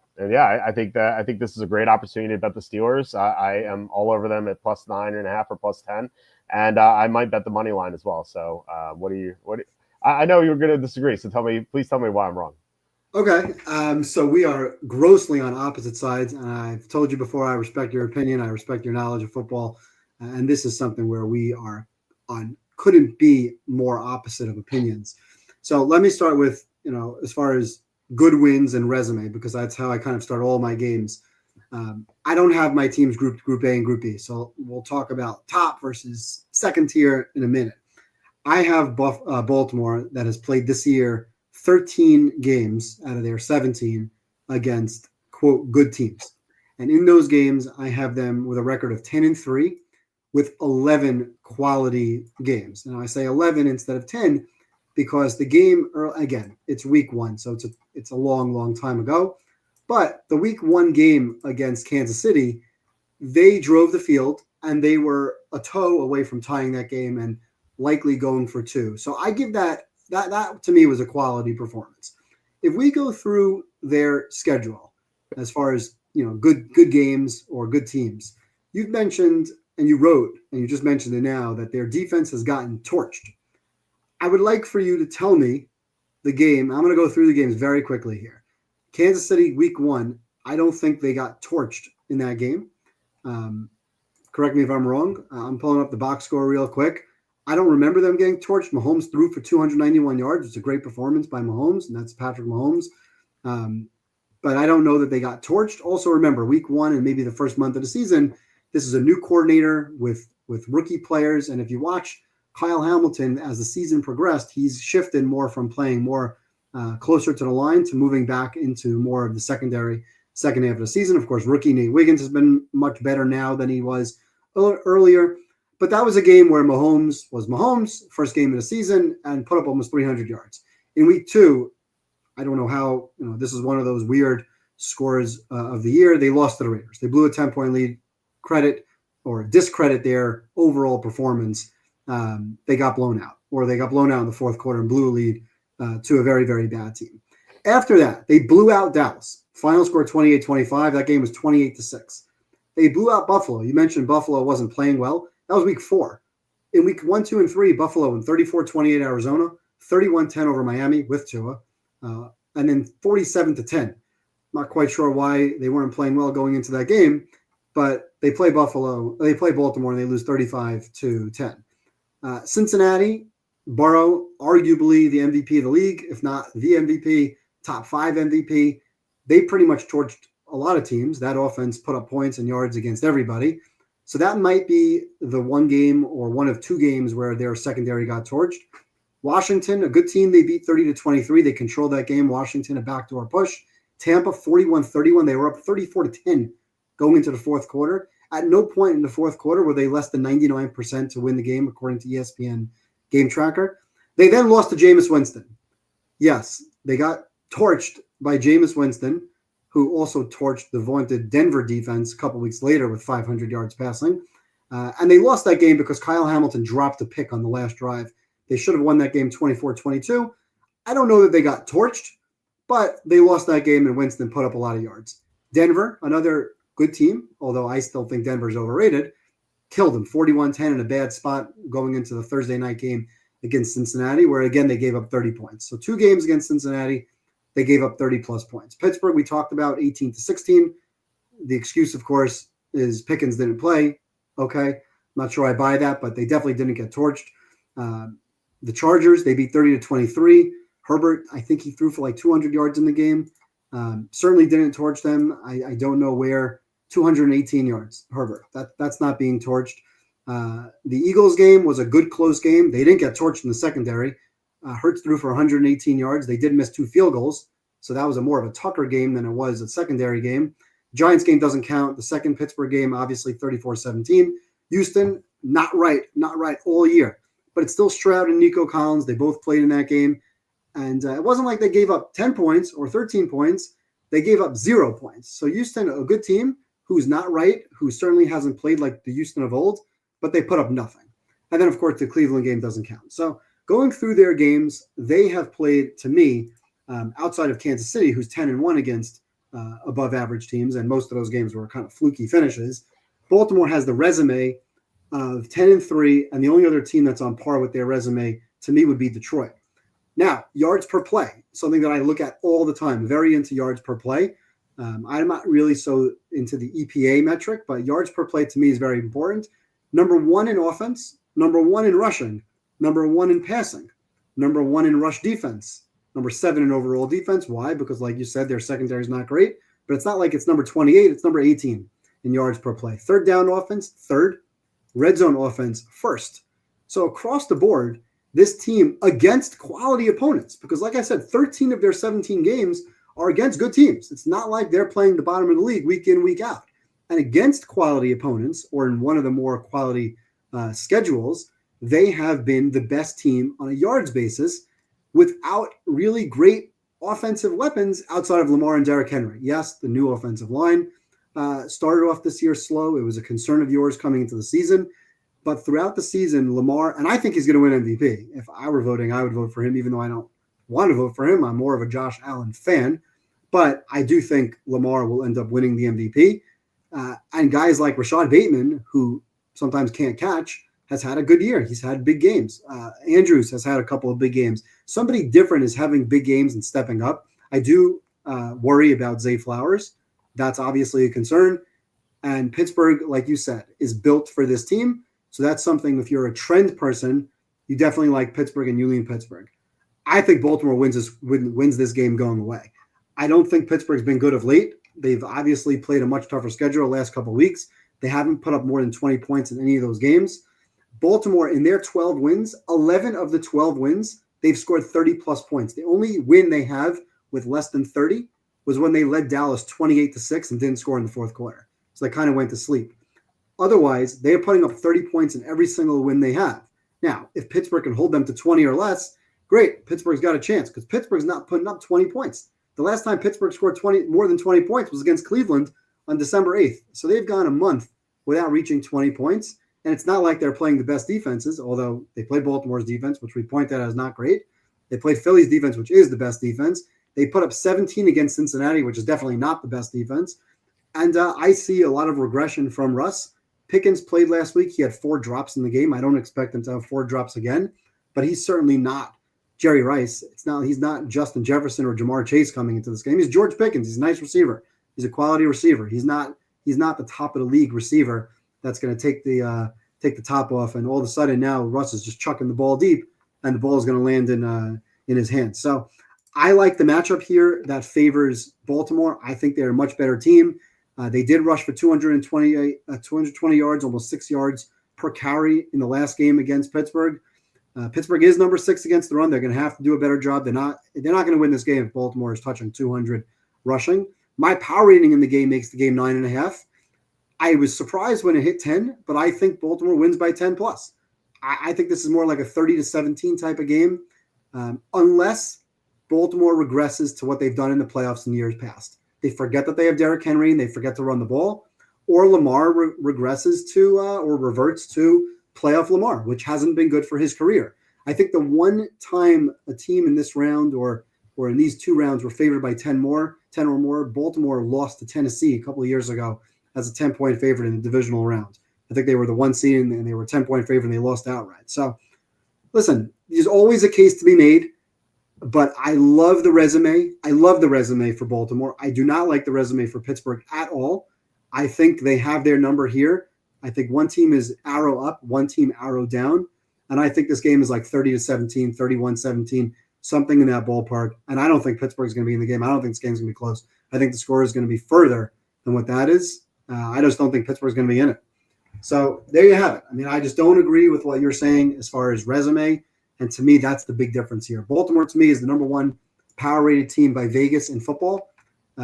think this is a great opportunity to bet the Steelers. I am all over them at +9.5 or +10, and I might bet the money line as well. So, I know you're going to disagree. So please tell me why I'm wrong. Okay, so we are grossly on opposite sides, and I've told you before. I respect your opinion. I respect your knowledge of football, and this is something where we are on. Couldn't be more opposite of opinions. So let me start with, as far as good wins and resume, because that's how I kind of start all my games. I don't have my teams grouped Group A and Group B. So we'll talk about top versus second tier in a minute. I have Baltimore that has played this year 13 games out of their 17 against, quote, good teams. And in those games, I have them with a record of 10-3 with 11 quality games. Now I say 11 instead of 10 because the game, again, it's week 1. So it's a long time ago. But the week 1 game against Kansas City, they drove the field and they were a toe away from tying that game and likely going for 2. So I give that to me was a quality performance. If we go through their schedule as far as, good games or good teams, you've mentioned and you wrote, and you just mentioned it now, that their defense has gotten torched. I would like for you to tell me the game. I'm going to go through the games very quickly here. Kansas City, week 1, I don't think they got torched in that game. Correct me if I'm wrong. I'm pulling up the box score real quick. I don't remember them getting torched. Mahomes threw for 291 yards. It's a great performance by Mahomes, and that's Patrick Mahomes. But I don't know that they got torched. Also, remember, week 1 and maybe the first month of the season, this is a new coordinator with rookie players. And if you watch Kyle Hamilton as the season progressed, he's shifted more from playing more closer to the line to moving back into more of the second half of the season. Of course, rookie Nate Wiggins has been much better now than he was earlier. But that was a game where Mahomes was Mahomes, first game of the season, and put up almost 300 yards. In week 2, I don't know how, this is one of those weird scores of the year. They lost to the Raiders. They blew a 10-point lead. Credit or discredit their overall performance. They got blown out, or they got blown out in the fourth quarter and blew a lead to a very, very bad team. After that, they blew out Dallas. Final score 28-25. That game was 28-6. They blew out Buffalo. You mentioned Buffalo wasn't playing well. That was week 4. In week 1, 2, and 3, Buffalo in 34-28 Arizona, 31-10 over Miami with Tua, and then 47-10. Not quite sure why they weren't playing well going into that game, but they play Baltimore, and they lose 35-10. Cincinnati, Burrow, arguably the MVP of the league, if not the MVP, top 5 MVP. They pretty much torched a lot of teams. That offense put up points and yards against everybody. So that might be the one game or one of 2 games where their secondary got torched. Washington, a good team. They beat 30-23. They controlled that game. Washington, a backdoor push. Tampa, 41-31. They were up 34-10 going into the fourth quarter. At no point in the fourth quarter were they less than 99% to win the game, according to ESPN Game Tracker. They then lost to Jameis Winston. Yes, they got torched by Jameis Winston, who also torched the vaunted Denver defense a couple weeks later with 500 yards passing. And they lost that game because Kyle Hamilton dropped a pick on the last drive. They should have won that game 24-22. I don't know that they got torched, but they lost that game and Winston put up a lot of yards. Denver, another good team, although I still think Denver's overrated, killed them 41-10 in a bad spot going into the Thursday night game against Cincinnati, where, again, they gave up 30 points. So 2 games against Cincinnati, they gave up 30-plus points. Pittsburgh, we talked about 18-16. The excuse, of course, is Pickens didn't play. Okay, I'm not sure I buy that, but they definitely didn't get torched. The Chargers, they beat 30-23. Herbert, I think he threw for like 200 yards in the game. Certainly didn't torch them. I don't know where. 218 yards, Herbert. That's not being torched. The Eagles game was a good close game. They didn't get torched in the secondary. Hurts threw for 118 yards. They did miss 2 field goals, so that was more of a Tucker game than it was a secondary game. Giants game doesn't count. The second Pittsburgh game, obviously 34-17. Houston, not right all year. But it's still Stroud and Nico Collins. They both played in that game. And it wasn't like they gave up 10 points or 13 points. They gave up 0 points. So Houston, a good team, who's not right, who certainly hasn't played like the Houston of old, but they put up nothing. And then, of course, the Cleveland game doesn't count. So going through their games, they have played, to me, outside of Kansas City, who's 10-1 against above-average teams, and most of those games were kind of fluky finishes. Baltimore has the resume of 10-3, and the only other team that's on par with their resume, to me, would be Detroit. Now, yards per play, something that I look at all the time, very into yards per play. I'm not really so into the EPA metric, but yards per play to me is very important. Number 1 in offense, number 1 in rushing, number 1 in passing, number 1 in rush defense, number 7 in overall defense. Why? Because, like you said, their secondary is not great, but it's not like it's number 28, it's number 18 in yards per play. Third down offense, 3rd. Red zone offense, 1st. So across the board, this team against quality opponents, because like I said, 13 of their 17 games are against good teams. It's not like they're playing the bottom of the league week in, week out. And against quality opponents, or in one of the more quality schedules, they have been the best team on a yards basis without really great offensive weapons outside of Lamar and Derrick Henry. Yes, the new offensive line started off this year slow. It was a concern of yours coming into the season. But throughout the season, Lamar, and I think he's going to win MVP. If I were voting, I would vote for him, even though I don't want to vote for him. I'm more of a Josh Allen fan. But I do think Lamar will end up winning the MVP. And guys like Rashad Bateman, who sometimes can't catch, has had a good year. He's had big games. Andrews has had a couple of big games. Somebody different is having big games and stepping up. I do worry about Zay Flowers. That's obviously a concern. And Pittsburgh, like you said, is built for this team. So that's something, if you're a trend person, you definitely like Pittsburgh and you lean Pittsburgh. I think Baltimore wins this game going away. I don't think Pittsburgh's been good of late. They've obviously played a much tougher schedule the last couple of weeks. They haven't put up more than 20 points in any of those games. Baltimore, in their 12 wins, 11 of the 12 wins, they've scored 30-plus points. The only win they have with less than 30 was when they led Dallas 28-6 and didn't score in the fourth quarter. So they kind of went to sleep. Otherwise, they are putting up 30 points in every single win they have. Now, if Pittsburgh can hold them to 20 or less, great. Pittsburgh's got a chance because Pittsburgh's not putting up 20 points. The last time Pittsburgh scored more than 20 points was against Cleveland on December 8th. So they've gone a month without reaching 20 points. And it's not like they're playing the best defenses, although they played Baltimore's defense, which we point out as not great. They played Philly's defense, which is the best defense. They put up 17 against Cincinnati, which is definitely not the best defense. And I see a lot of regression from Russ. Pickens played last week. He had 4 drops in the game. I don't expect him to have 4 drops again, but he's certainly not Jerry Rice. He's not Justin Jefferson or Jamar Chase coming into this game. He's George Pickens. He's a nice receiver. He's a quality receiver. He's not the top of the league receiver that's going to take the top off. And all of a sudden now Russ is just chucking the ball deep and the ball is going to land in his hands. So I like the matchup here that favors Baltimore. I think they're a much better team. They did rush for 220 yards, almost 6 yards per carry in the last game against Pittsburgh. Pittsburgh is number 6 against the run. They're going to have to do a better job. They're not going to win this game if Baltimore is touching 200 rushing. My power rating in the game makes the game 9.5. I was surprised when it hit 10, but I think Baltimore wins by 10 plus. I think this is more like a 30-17 type of game, unless Baltimore regresses to what they've done in the playoffs in years past. They forget that they have Derrick Henry and they forget to run the ball, or Lamar regresses to or reverts to playoff Lamar, which hasn't been good for his career. I think the one time a team in this round or in these 2 rounds were favored by 10 or more, Baltimore lost to Tennessee a couple of years ago as a 10-point favorite in the divisional round. I think they were the 1 seed and they were a 10-point favorite and they lost outright. So listen, there's always a case to be made. But I love the resume. I love the resume for Baltimore. I do not like the resume for Pittsburgh at all. I think they have their number here. I think one team is arrow up, one team arrow down. And I think this game is like 30-17, 31-17, something in that ballpark. And I don't think Pittsburgh's going to be in the game. I don't think this game's going to be close. I think the score is going to be further than what that is. I just don't think Pittsburgh's going to be in it. So there you have it. I mean, I just don't agree with what you're saying as far as resume. And to me, that's the big difference here. Baltimore, to me, is the number 1 power-rated team by Vegas in football.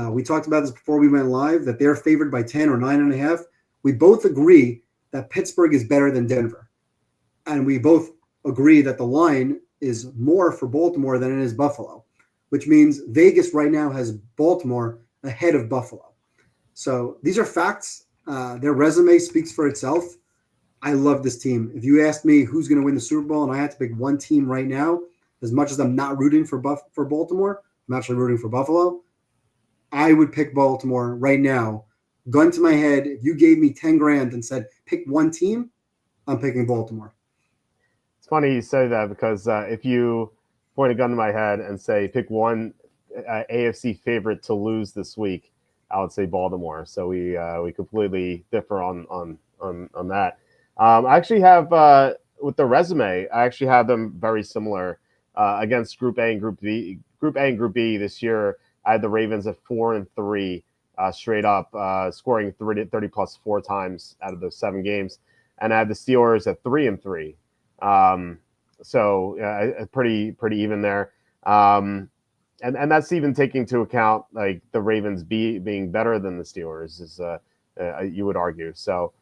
We talked about this before we went live, that they're favored by 10 or 9.5. We both agree that Pittsburgh is better than Denver. And we both agree that the line is more for Baltimore than it is Buffalo, which means Vegas right now has Baltimore ahead of Buffalo. So these are facts. Their resume speaks for itself. I love this team. If you asked me who's going to win the Super Bowl and I had to pick one team right now, as much as I'm not rooting for Baltimore, I'm actually rooting for Buffalo, I would pick Baltimore right now. Gun to my head, if you gave me 10 grand and said, pick one team, I'm picking Baltimore. It's funny you say that because if you point a gun to my head and say, pick one AFC favorite to lose this week, I would say Baltimore. So we completely differ on that. I actually have with the resume, I actually have them very similar against Group A and Group B. Group A and Group B this year, I had the Ravens at 4-3 straight up, scoring 30 plus 4 times out of those 7 games, and I had the Steelers at 3-3. So pretty even there. And that's even taking into account like the Ravens being better than the Steelers is you would argue. So.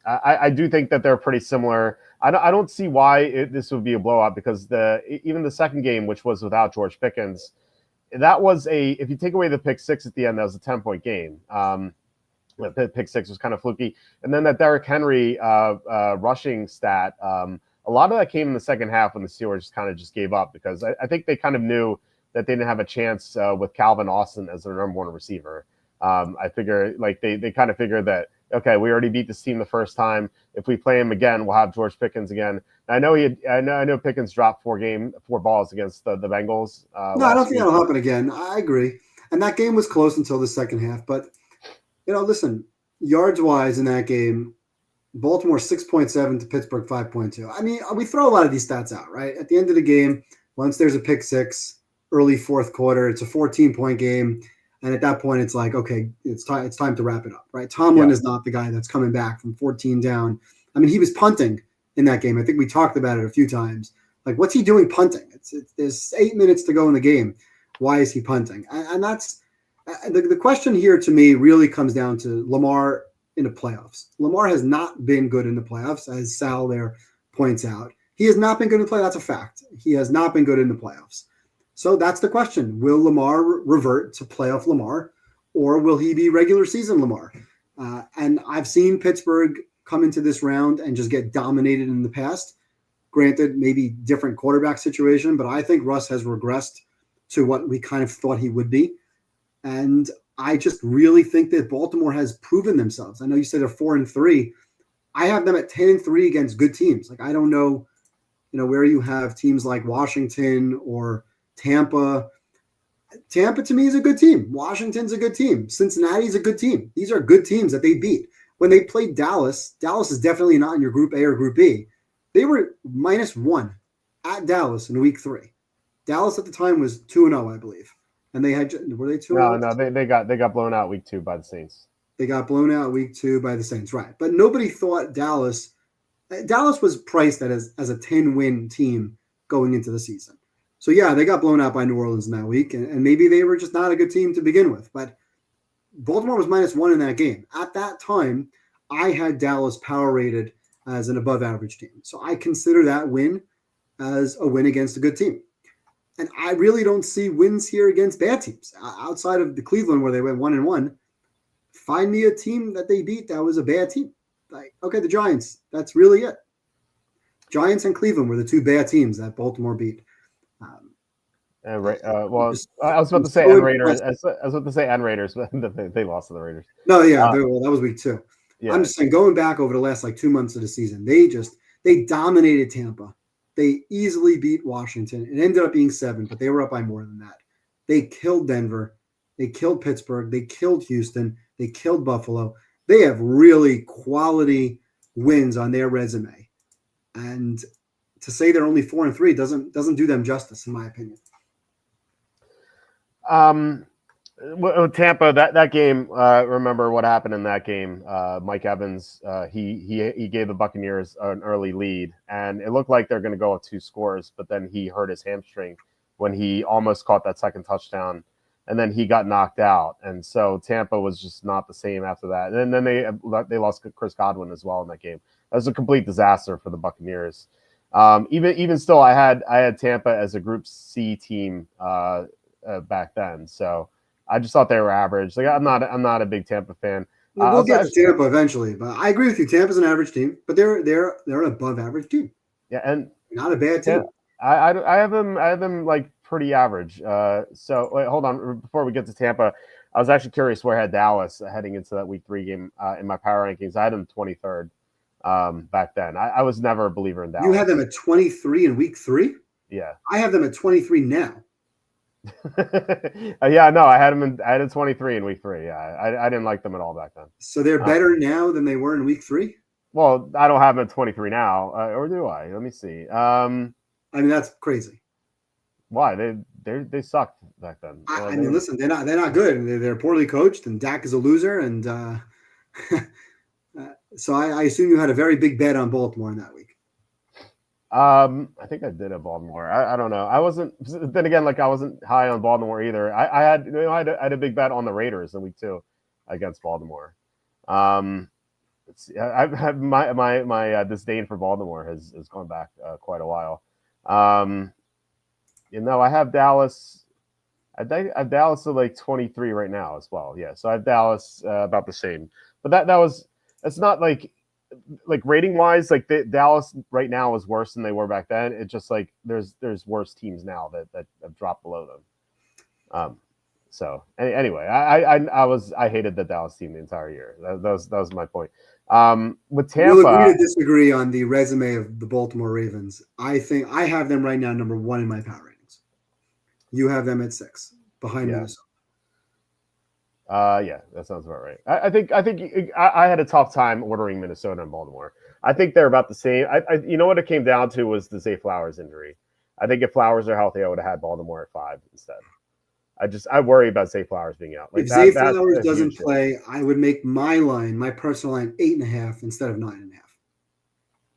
I do think that they're pretty similar. I don't see why this would be a blowout because even the second game, which was without George Pickens, that was if you take away the pick 6 at the end, that was a 10-point game. The pick 6 was kind of fluky. And then that Derrick Henry rushing stat, a lot of that came in the second half when the Steelers kind of just gave up because I think they kind of knew that they didn't have a chance with Calvin Austin as their number 1 receiver. I figure like they kind of figured that, okay, we already beat this team the first time. If we play him again, we'll have George Pickens again. I know Pickens dropped 4 balls against the Bengals. No, I don't think that'll happen again. I agree. And that game was close until the second half. But, listen, yards-wise in that game, Baltimore 6.7 to Pittsburgh 5.2. I mean, we throw a lot of these stats out, right? At the end of the game, once there's a pick 6, early fourth quarter, it's a 14-point game. And at that point, it's like, okay, it's time to wrap it up, right? Tomlin is not the guy that's coming back from 14 down. I mean, he was punting in that game. I think we talked about it a few times. Like, what's he doing punting? There's 8 minutes to go in the game. Why is he punting? And that's the question here to me really comes down to Lamar in the playoffs. Lamar has not been good in the playoffs, as Sal there points out. He has not been good in the playoffs. That's a fact. He has not been good in the playoffs. So that's the question. Will Lamar revert to playoff Lamar, or will he be regular season Lamar? And I've seen Pittsburgh come into this round and just get dominated in the past. Granted, maybe different quarterback situation, but I think Russ has regressed to what we kind of thought he would be. And I just really think that Baltimore has proven themselves. I know you said they're 4-3. I have them at 10-3 against good teams. Like, I don't know, where you have teams like Washington or Tampa. Tampa to me is a good team. Washington's a good team. Cincinnati's a good team. These are good teams that they beat. When they played Dallas is definitely not in your Group A or Group B. They were -1 at Dallas in week 3. Dallas at the time was 2-0, I believe. And were they 2-0? No, they got blown out week 2 by the Saints. They got blown out week 2 by the Saints, right? But nobody thought Dallas was priced as a 10-win team going into the season. So yeah, they got blown out by New Orleans in that week, and maybe they were just not a good team to begin with. But Baltimore was -1 in that game. At that time, I had Dallas power rated as an above average team. So I consider that win as a win against a good team. And I really don't see wins here against bad teams outside of the Cleveland where they went 1-1. Find me a team that they beat that was a bad team. Like, okay, the Giants. That's really it. Giants and Cleveland were the 2 bad teams that Baltimore beat. I was about to say Raiders. I was about to say Raiders, but they lost to the Raiders. No, yeah, that was week 2. Yeah. I'm just saying, going back over the last 2 months of the season, they dominated Tampa. They easily beat Washington. It ended up being 7, but they were up by more than that. They killed Denver. They killed Pittsburgh. They killed Houston. They killed Buffalo. They have really quality wins on their resume. And to say they're only 4-3 doesn't do them justice, in my opinion. Tampa, that game, remember what happened in that game. Mike Evans, he gave the Buccaneers an early lead, and it looked like they're going to go with 2 scores, but then he hurt his hamstring when he almost caught that second touchdown, and then he got knocked out. And so Tampa was just not the same after that. And then they lost Chris Godwin as well in that game. That was a complete disaster for the Buccaneers. Even still, I had Tampa as a Group C team back then. So I just thought they were average. Like I'm not a big Tampa fan. We'll get to Tampa eventually, but I agree with you. Tampa's an average team, but they're an above average team. Yeah, and not a bad team. I have them like pretty average. So wait, hold on. Before we get to Tampa, I was actually curious where I had Dallas heading into that week 3 game in my power rankings. I had them 23rd back then. I was never a believer in Dallas. You had them at 23 in week 3? Yeah. I have them at 23 now. Yeah, no, I had 23 in week 3. Yeah, I didn't like them at all back then. So they're better now than they were in week 3? Well, I don't have them at 23 now, or do I? Let me see. I mean, that's crazy. Why? They sucked back then. I mean, listen, they're not good. They're poorly coached, and Dak is a loser, and so I assume you had a very big bet on Baltimore in that week. I think I did have Baltimore. I don't know. I wasn't. Then again, I wasn't high on Baltimore either. I had a big bet on the Raiders in week 2 against Baltimore. Let's see. I've had my disdain for Baltimore has gone back quite a while. I have Dallas. I have Dallas at 23 right now as well. Yeah, so I have Dallas about the same. But that's not like rating wise, Dallas right now is worse than they were back then. It's just there's worse teams now that have dropped below them. So anyway, I hated the Dallas team the entire year. That was my point. With Tampa, we'll agree to disagree on the resume of the Baltimore Ravens. I think I have them right now number 1 in my power ratings. You have them at 6 behind Minnesota. Yeah, that sounds about right. I think I had a tough time ordering Minnesota and Baltimore. I think they're about the same. You know what it came down to was the Zay Flowers injury. I think if Flowers are healthy, I would have had Baltimore at 5 instead. I worry about Zay Flowers being out. If Zay Flowers doesn't play, I would make my personal line 8.5 instead of 9.5.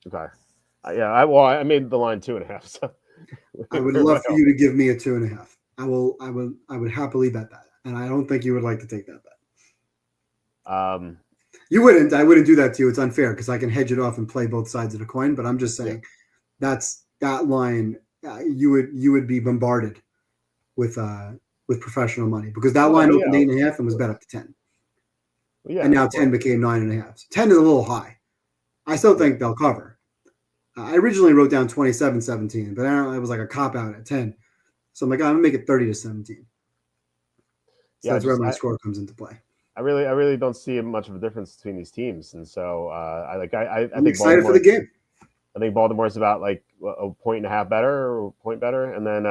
Okay. Yeah. I made the line 2.5. So I would love for you to give me a 2.5. I would happily bet that. And I don't think you would like to take that bet. You wouldn't. I wouldn't do that to you. It's unfair because I can hedge it off and play both sides of the coin. But I'm just saying that's that line. You would be bombarded with professional money because that line opened 8.5 and was bet up to 10. Yeah, and now 10 became 9.5. So 10 is a little high. I still think they'll cover. I originally wrote down 27-17, but it was like a cop out at 10. So I'm like, I'm gonna make it 30-17. So that's where my score comes into play. I really don't see much of a difference between these teams, and so I I'm think excited for the game. I think Baltimore's about a 1.5 better or a point better, and then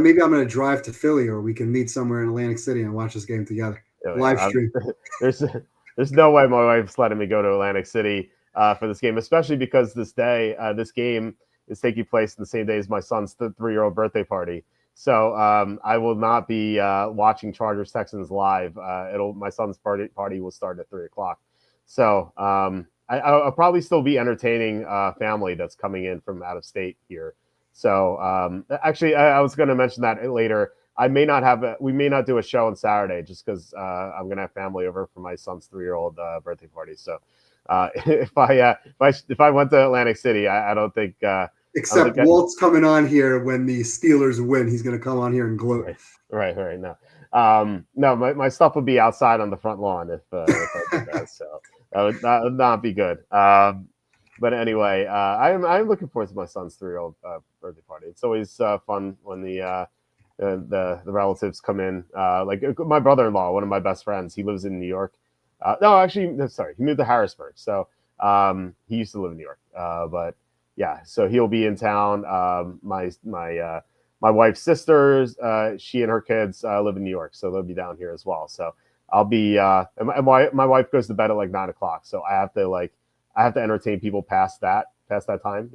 maybe I'm going to drive to Philly, or we can meet somewhere in Atlantic City and watch this game together. Live stream. There's no way my wife's letting me go to Atlantic City for this game, especially because this game is taking place in the same day as my son's 3-year-old birthday party. So I will not be watching Chargers Texans live. My son's party will start at 3:00. So I'll probably still be entertaining family that's coming in from out of state here. So actually, I was going to mention that later. We may not do a show on Saturday just because I'm going to have family over for my son's 3-year-old birthday party. So if I went to Atlantic City, I don't think. Except Walt's coming on here when the Steelers win. He's going to come on here and gloat. Right. No, my stuff would be outside on the front lawn if I did that. So that would not be good. But anyway, I'm looking forward to my son's 3-year-old birthday party. It's always fun when the relatives come in. Like my brother-in-law, one of my best friends, he lives in New York. He moved to Harrisburg. So he used to live in New York. But yeah, so he'll be in town. My wife's sisters, she and her kids live in New York, so they'll be down here as well. So I'll be. And my wife goes to bed at like 9:00, so I have to entertain people past that time.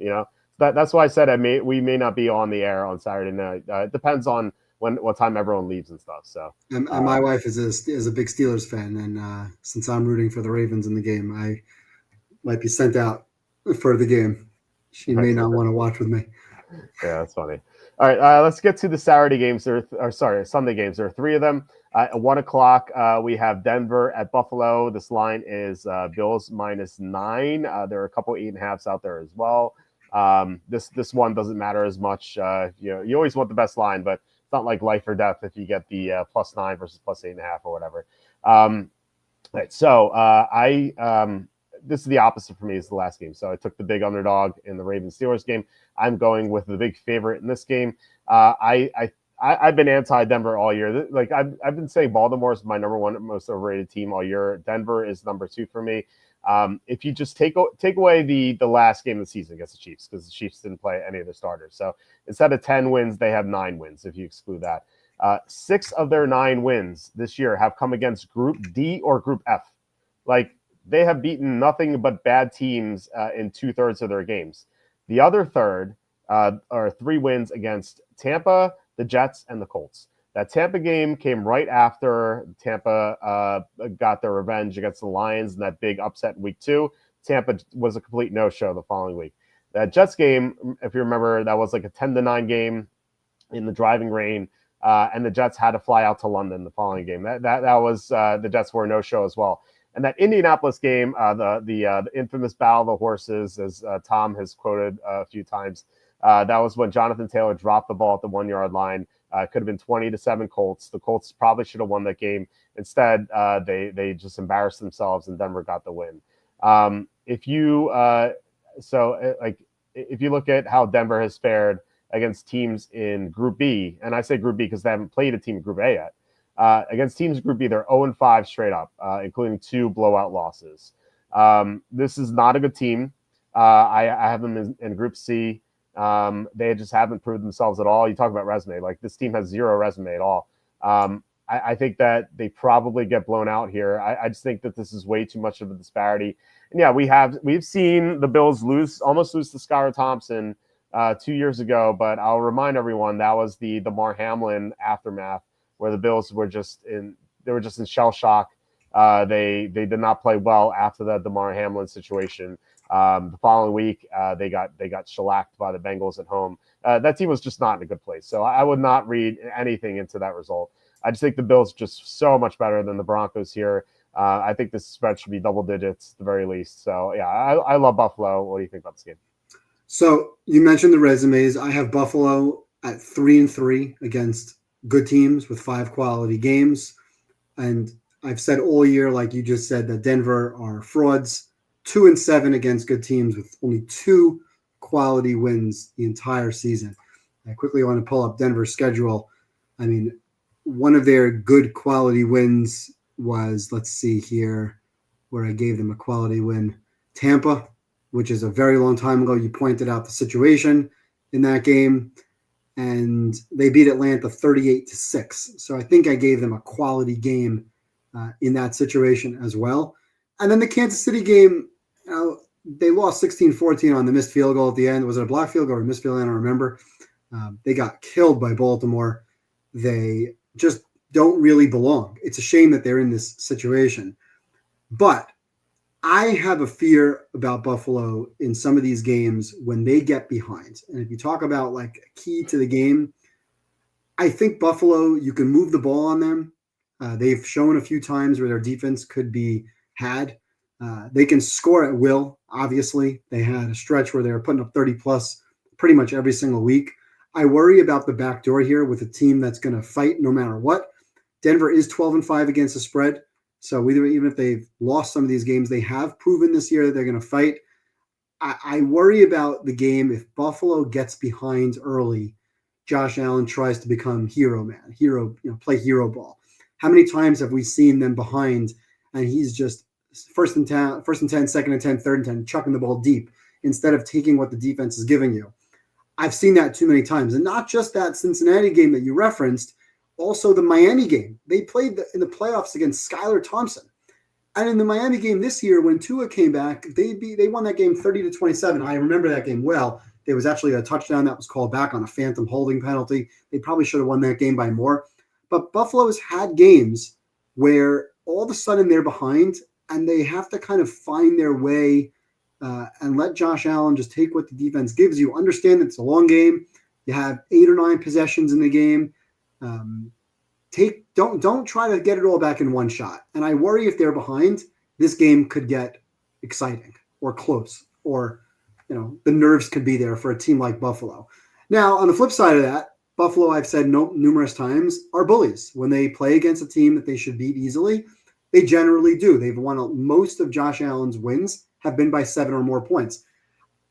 That's why I said we may not be on the air on Saturday night. It depends on what time everyone leaves and stuff. So and my wife is a big Steelers fan, and since I'm rooting for the Ravens in the game, I might be sent out for the game. She may not want to watch with me. Yeah, that's funny. All right, let's get to the Saturday games. Sunday games. There are 3 of them. At 1:00, we have Denver at Buffalo. This line is Bills -9. There are a couple 8.5s out there as well. This one doesn't matter as much. You always want the best line, but it's not like life or death if you get the +9 versus +8.5 or whatever. Right, so this is the opposite for me as the last game. So I took the big underdog in the Ravens-Steelers game. I'm going with the big favorite in this game. I've been anti-Denver all year. Like I've been saying, Baltimore is my number 1 most overrated team all year. Denver is number 2 for me. If you just take away the last game of the season against the Chiefs, because the Chiefs didn't play any of their starters. So instead of 10 wins, they have 9 wins if you exclude that. 6 of their 9 wins this year have come against Group D or Group F. Like, they have beaten nothing but bad teams in 2/3 of their games. The other third are 3 wins against Tampa, the Jets, and the Colts. That Tampa game came right after Tampa got their revenge against the Lions in that big upset in week 2. Tampa was a complete no-show the following week. That Jets game, if you remember, that was like a 10-9 game in the driving rain, and the Jets had to fly out to London the following game. That was the Jets were a no-show as well. And that Indianapolis game, the infamous battle of the horses, as Tom has quoted a few times, that was when Jonathan Taylor dropped the ball at the 1-yard line. It could have been 20-7 Colts. The Colts probably should have won that game. Instead, they just embarrassed themselves, and Denver got the win. If you look at how Denver has fared against teams in Group B, and I say Group B because they haven't played a team in Group A yet. Against teams in Group B, they're 0-5 straight up, including 2 blowout losses. This is not a good team. I have them in Group C. They just haven't proved themselves at all. You talk about resume. Like, this team has 0 resume at all. I think that they probably get blown out here. I just think that this is way too much of a disparity. And yeah, we've seen the Bills almost lose to Skylar Thompson 2 years ago, but I'll remind everyone that was the Damar Hamlin aftermath, where the Bills were just in shell shock. They did not play well after that Damar Hamlin situation. The following week, they got shellacked by the Bengals at home. That team was just not in a good place. So I would not read anything into that result. I just think the Bills are just so much better than the Broncos here. I think this spread should be double digits at the very least. So yeah, I love Buffalo. What do you think about this game? So you mentioned the resumes. I have Buffalo at 3-3 against good teams with 5 quality games. And I've said all year, like you just said, that Denver are frauds. 2-7 against good teams with only 2 quality wins the entire season. I quickly want to pull up Denver's schedule. I mean, one of their good quality wins was, let's see here, where I gave them a quality win. Tampa, which is a very long time ago. You pointed out the situation in that game. And they beat Atlanta 38-6. So I think I gave them a quality game in that situation as well. And then the Kansas City game, they lost 16-14 on the missed field goal at the end. Was it a block field goal or a missed field goal? I don't remember. They got killed by Baltimore. They just don't really belong. It's a shame that they're in this situation. But I have a fear about Buffalo in some of these games when they get behind. And if you talk about like a key to the game, I think Buffalo, you can move the ball on them. They've shown a few times where their defense could be had. They can score at will, obviously. They had a stretch where they were putting up 30-plus pretty much every single week. I worry about the back door here with a team that's going to fight no matter what. Denver is 12-5 against the spread. So even if they've lost some of these games, they have proven this year that they're going to fight. I worry about the game if Buffalo gets behind early. Josh Allen tries to become hero man, play hero ball. How many times have we seen them behind and he's just first and 10, second and 10, third and 10, chucking the ball deep instead of taking what the defense is giving you? I've seen that too many times. And not just that Cincinnati game that you referenced, also the Miami game. They played in the playoffs against Skylar Thompson. And in the Miami game this year, when Tua came back, they won that game 30-27. I remember that game well. There was actually a touchdown that was called back on a phantom holding penalty. They probably should have won that game by more. But Buffalo's had games where all of a sudden they're behind and they have to kind of find their way and let Josh Allen just take what the defense gives you. Understand that it's a long game. You have 8 or 9 possessions in the game. Don't try to get it all back in one shot. And I worry if they're behind, this game could get exciting or close, or the nerves could be there for a team like Buffalo. Now, on the flip side of that, Buffalo, I've said numerous times, are bullies. When they play against a team that they should beat easily, they generally do. They've won most of Josh Allen's wins have been by 7 or more points.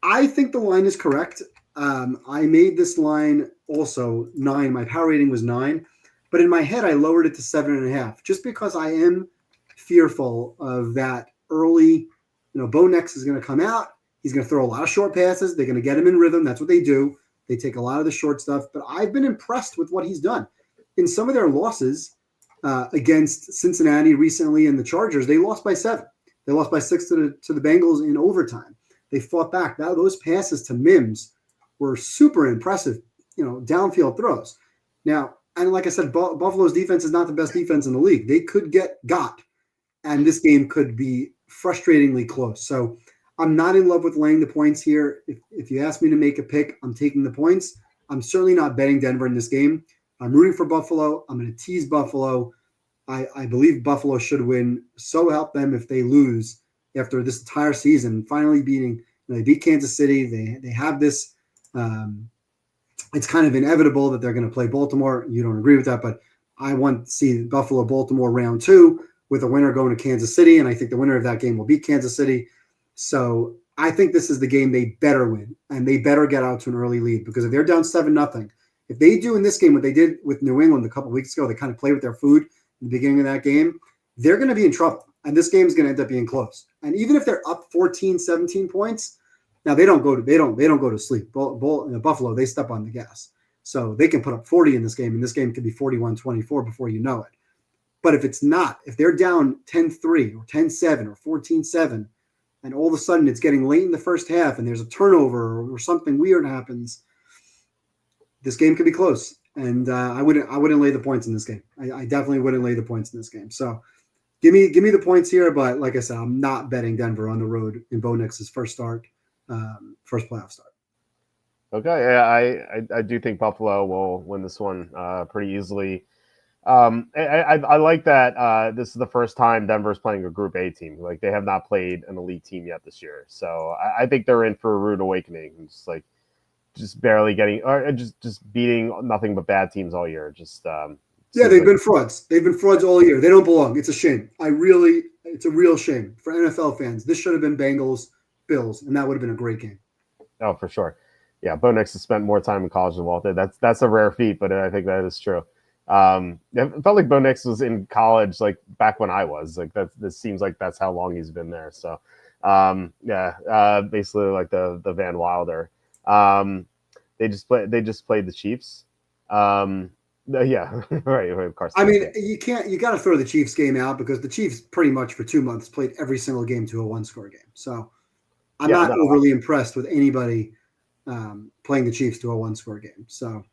I think the line is correct. I made this line also 9. My power rating was 9. But in my head, I lowered it to 7.5, just because I am fearful of that early. Bo Nix is going to come out. He's going to throw a lot of short passes. They're going to get him in rhythm. That's what they do. They take a lot of the short stuff. But I've been impressed with what he's done. In some of their losses against Cincinnati recently and the Chargers, they lost by 7. They lost by 6 to the Bengals in overtime. They fought back. Now, those passes to Mims were super impressive, downfield throws. Now, and like I said, Buffalo's defense is not the best defense in the league. They could get got, and this game could be frustratingly close. So I'm not in love with laying the points here. If you ask me to make a pick, I'm taking the points. I'm certainly not betting Denver in this game. I'm rooting for Buffalo. I'm going to tease Buffalo. I believe Buffalo should win. So help them if they lose after this entire season, finally beating. They beat Kansas City. They have this. It's kind of inevitable that they're going to play Baltimore. You don't agree with that, but I want to see Buffalo-Baltimore round 2 with a winner going to Kansas City, and I think the winner of that game will beat Kansas City. So I think this is the game they better win, and they better get out to an early lead, because if they're down 7-0, if they do in this game what they did with New England a couple of weeks ago, they kind of played with their food in the beginning of that game, they're going to be in trouble, and this game is going to end up being close. And even if they're up 14, 17 points, now they don't go to sleep. Buffalo, they step on the gas. So they can put up 40 in this game, and this game could be 41-24 before you know it. But if it's not, if they're down 10-3 or 10-7 or 14-7, and all of a sudden it's getting late in the first half and there's a turnover or something weird happens, this game could be close. And I wouldn't lay the points in this game. I definitely wouldn't lay the points in this game. So give me the points here. But like I said, I'm not betting Denver on the road in Bo Nix's first playoff start. Okay, yeah, I do think Buffalo will win this one pretty easily. I like that this is the first time Denver's playing a Group A team. Like, they have not played an elite team yet this year, so I think they're in for a rude awakening. Just barely getting, or just beating nothing but bad teams all year. They've been frauds. They've been frauds all year. They don't belong. It's a shame. It's a real shame for NFL fans. This should have been Bengals, Bills, and that would have been a great game. Oh, for sure. Yeah, Bo Nix has spent more time in college than Walt did. That's a rare feat, but I think that is true. It felt like Bo Nix was in college like back when I was. Like, this seems like that's how long he's been there. So basically like the Van Wilder. They just played the Chiefs. Yeah, right. Of course. I mean, you got to throw the Chiefs game out, because the Chiefs pretty much for 2 months played every single game to a 1-score game. So I'm not overly impressed with anybody playing the Chiefs to a one-score game. So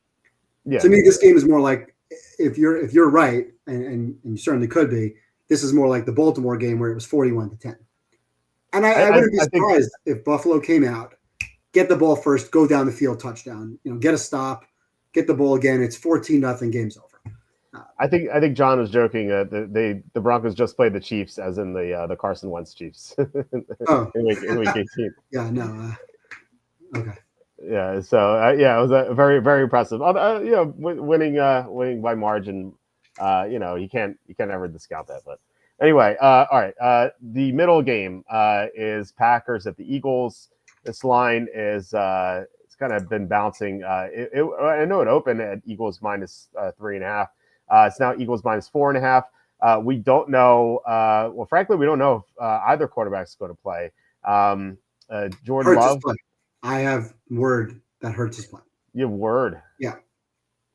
to me, this game is more like, if you're right, and you certainly could be, this is more like the Baltimore game where it was 41-10. And I wouldn't be surprised if Buffalo came out, get the ball first, go down the field, touchdown, get a stop, get the ball again. It's 14-0, game's over. I think John was joking. The Broncos just played the Chiefs, as in the Carson Wentz Chiefs, in week 18. Yeah, no. Okay. Yeah. So it was very, very impressive. Winning by margin. You can't ever discount that. But anyway, all right. The middle game is Packers at the Eagles. This line is it's kind of been bouncing. I know it opened at Eagles minus 3.5. It's now Eagles minus 4.5. We don't know. Well, frankly, we don't know if either quarterback is going to play. Jordan Love. I have word that Hurts is playing. You have word? Yeah.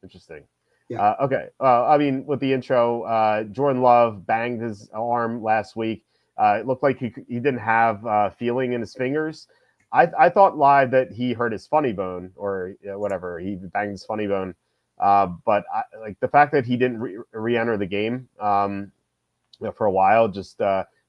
Interesting. Yeah. Okay. I mean, with the intro, Jordan Love banged his arm last week. It looked like he didn't have feeling in his fingers. I thought live that he hurt his funny bone or whatever. He banged his funny bone. But the fact that he didn't re-enter the game for a while just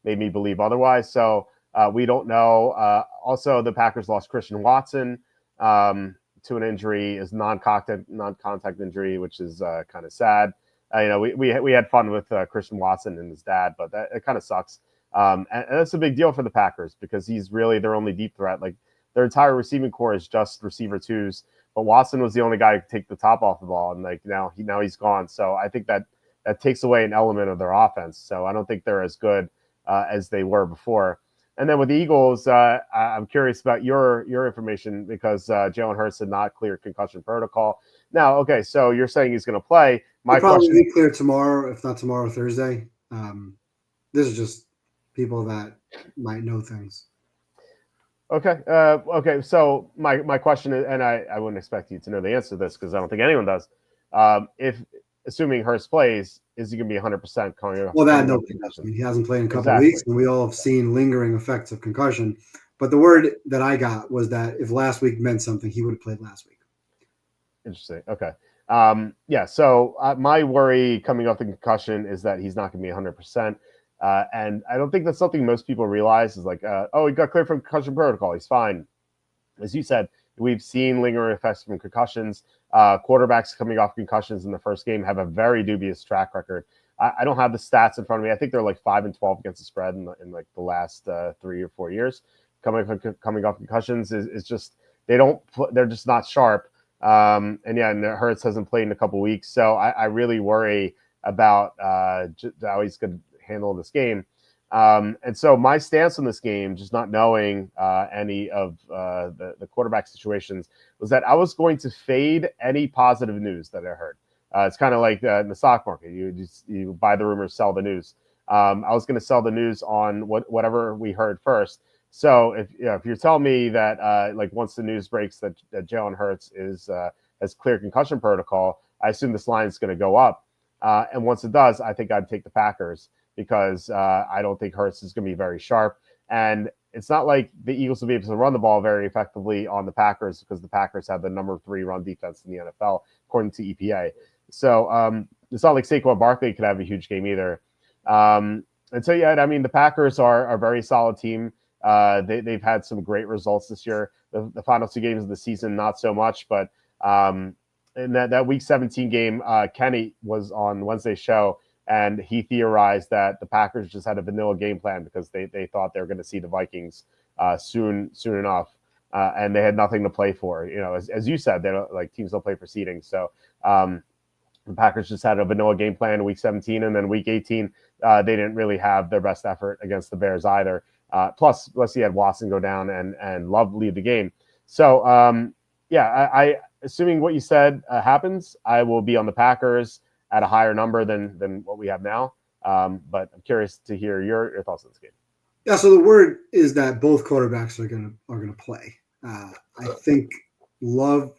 made me believe otherwise. So we don't know. Also, the Packers lost Christian Watson to an injury, is non-contact injury, which is kind of sad. We had fun with Christian Watson and his dad, but it kind of sucks. And that's a big deal for the Packers because he's really their only deep threat. Like their entire receiving core is just receiver twos. But Watson was the only guy who could take the top off the ball, and now he's gone. So I think that takes away an element of their offense. So I don't think they're as good as they were before. And then with the Eagles, I'm curious about your information because Jalen Hurts did not clear concussion protocol. Now, okay, so you're saying he's going to play. He'll probably be cleared tomorrow, if not tomorrow, Thursday. This is just people that might know things. Okay. Okay. So my question is, and I wouldn't expect you to know the answer to this because I don't think anyone does. If assuming Hurts plays, is he going to be 100% coming off? Well, he hasn't played in a couple of weeks, and we all have seen lingering effects of concussion. But the word that I got was that if last week meant something, he would have played last week. Interesting. Okay. Yeah. So my worry coming off the concussion is that he's not going to be 100%. And I don't think that's something most people realize is like, he got cleared from concussion protocol. He's fine. As you said, we've seen lingering effects from concussions. Quarterbacks coming off concussions in the first game have a very dubious track record. I don't have the stats in front of me. I think they're like 5-12 against the spread in like the last 3 or 4 years. Coming off concussions is just they're just not sharp. And Hurts hasn't played in a couple weeks, so I really worry about how he's going to handle this game. And so my stance on this game, just not knowing any of the quarterback situations, was that I was going to fade any positive news that I heard. It's kind of like in the stock market. You buy the rumors, sell the news. I was going to sell the news on whatever we heard first. So if you're telling me that once the news breaks that Jalen Hurts has cleared concussion protocol, I assume this line is going to go up. And once it does, I think I'd take the Packers because I don't think Hurts is going to be very sharp. And it's not like the Eagles will be able to run the ball very effectively on the Packers because the Packers have the number 3 run defense in the NFL, according to EPA. So it's not like Saquon Barkley could have a huge game either. And so, the Packers are a very solid team. They've had some great results this year. The final 2 games of the season, not so much. But in that Week 17 game, Kenny was on Wednesday's show, and he theorized that the Packers just had a vanilla game plan because they thought they were going to see the Vikings soon enough, and they had nothing to play for. As you said, they don't, teams don't play for seeding. So the Packers just had a vanilla game plan in Week 17, and then Week 18, they didn't really have their best effort against the Bears either. Plus he had Watson go down and Love lead the game. So, I assuming what you said happens, I will be on the Packers at a higher number than what we have now. But I'm curious to hear your thoughts on this game. Yeah, so the word is that both quarterbacks are gonna play. I think Love,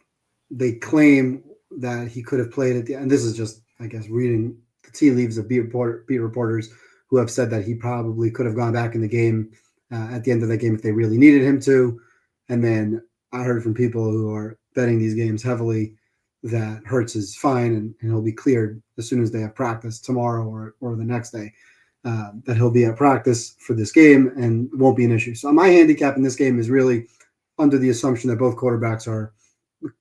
they claim that he could have played at the end. This is just, I guess, reading the tea leaves of beat reporters who have said that he probably could have gone back in the game at the end of that game if they really needed him to. And then I heard from people who are betting these games heavily that Hurts is fine and he'll be cleared as soon as they have practice tomorrow or the next day, that he'll be at practice for this game and won't be an issue. So my handicap in this game is really under the assumption that both quarterbacks are,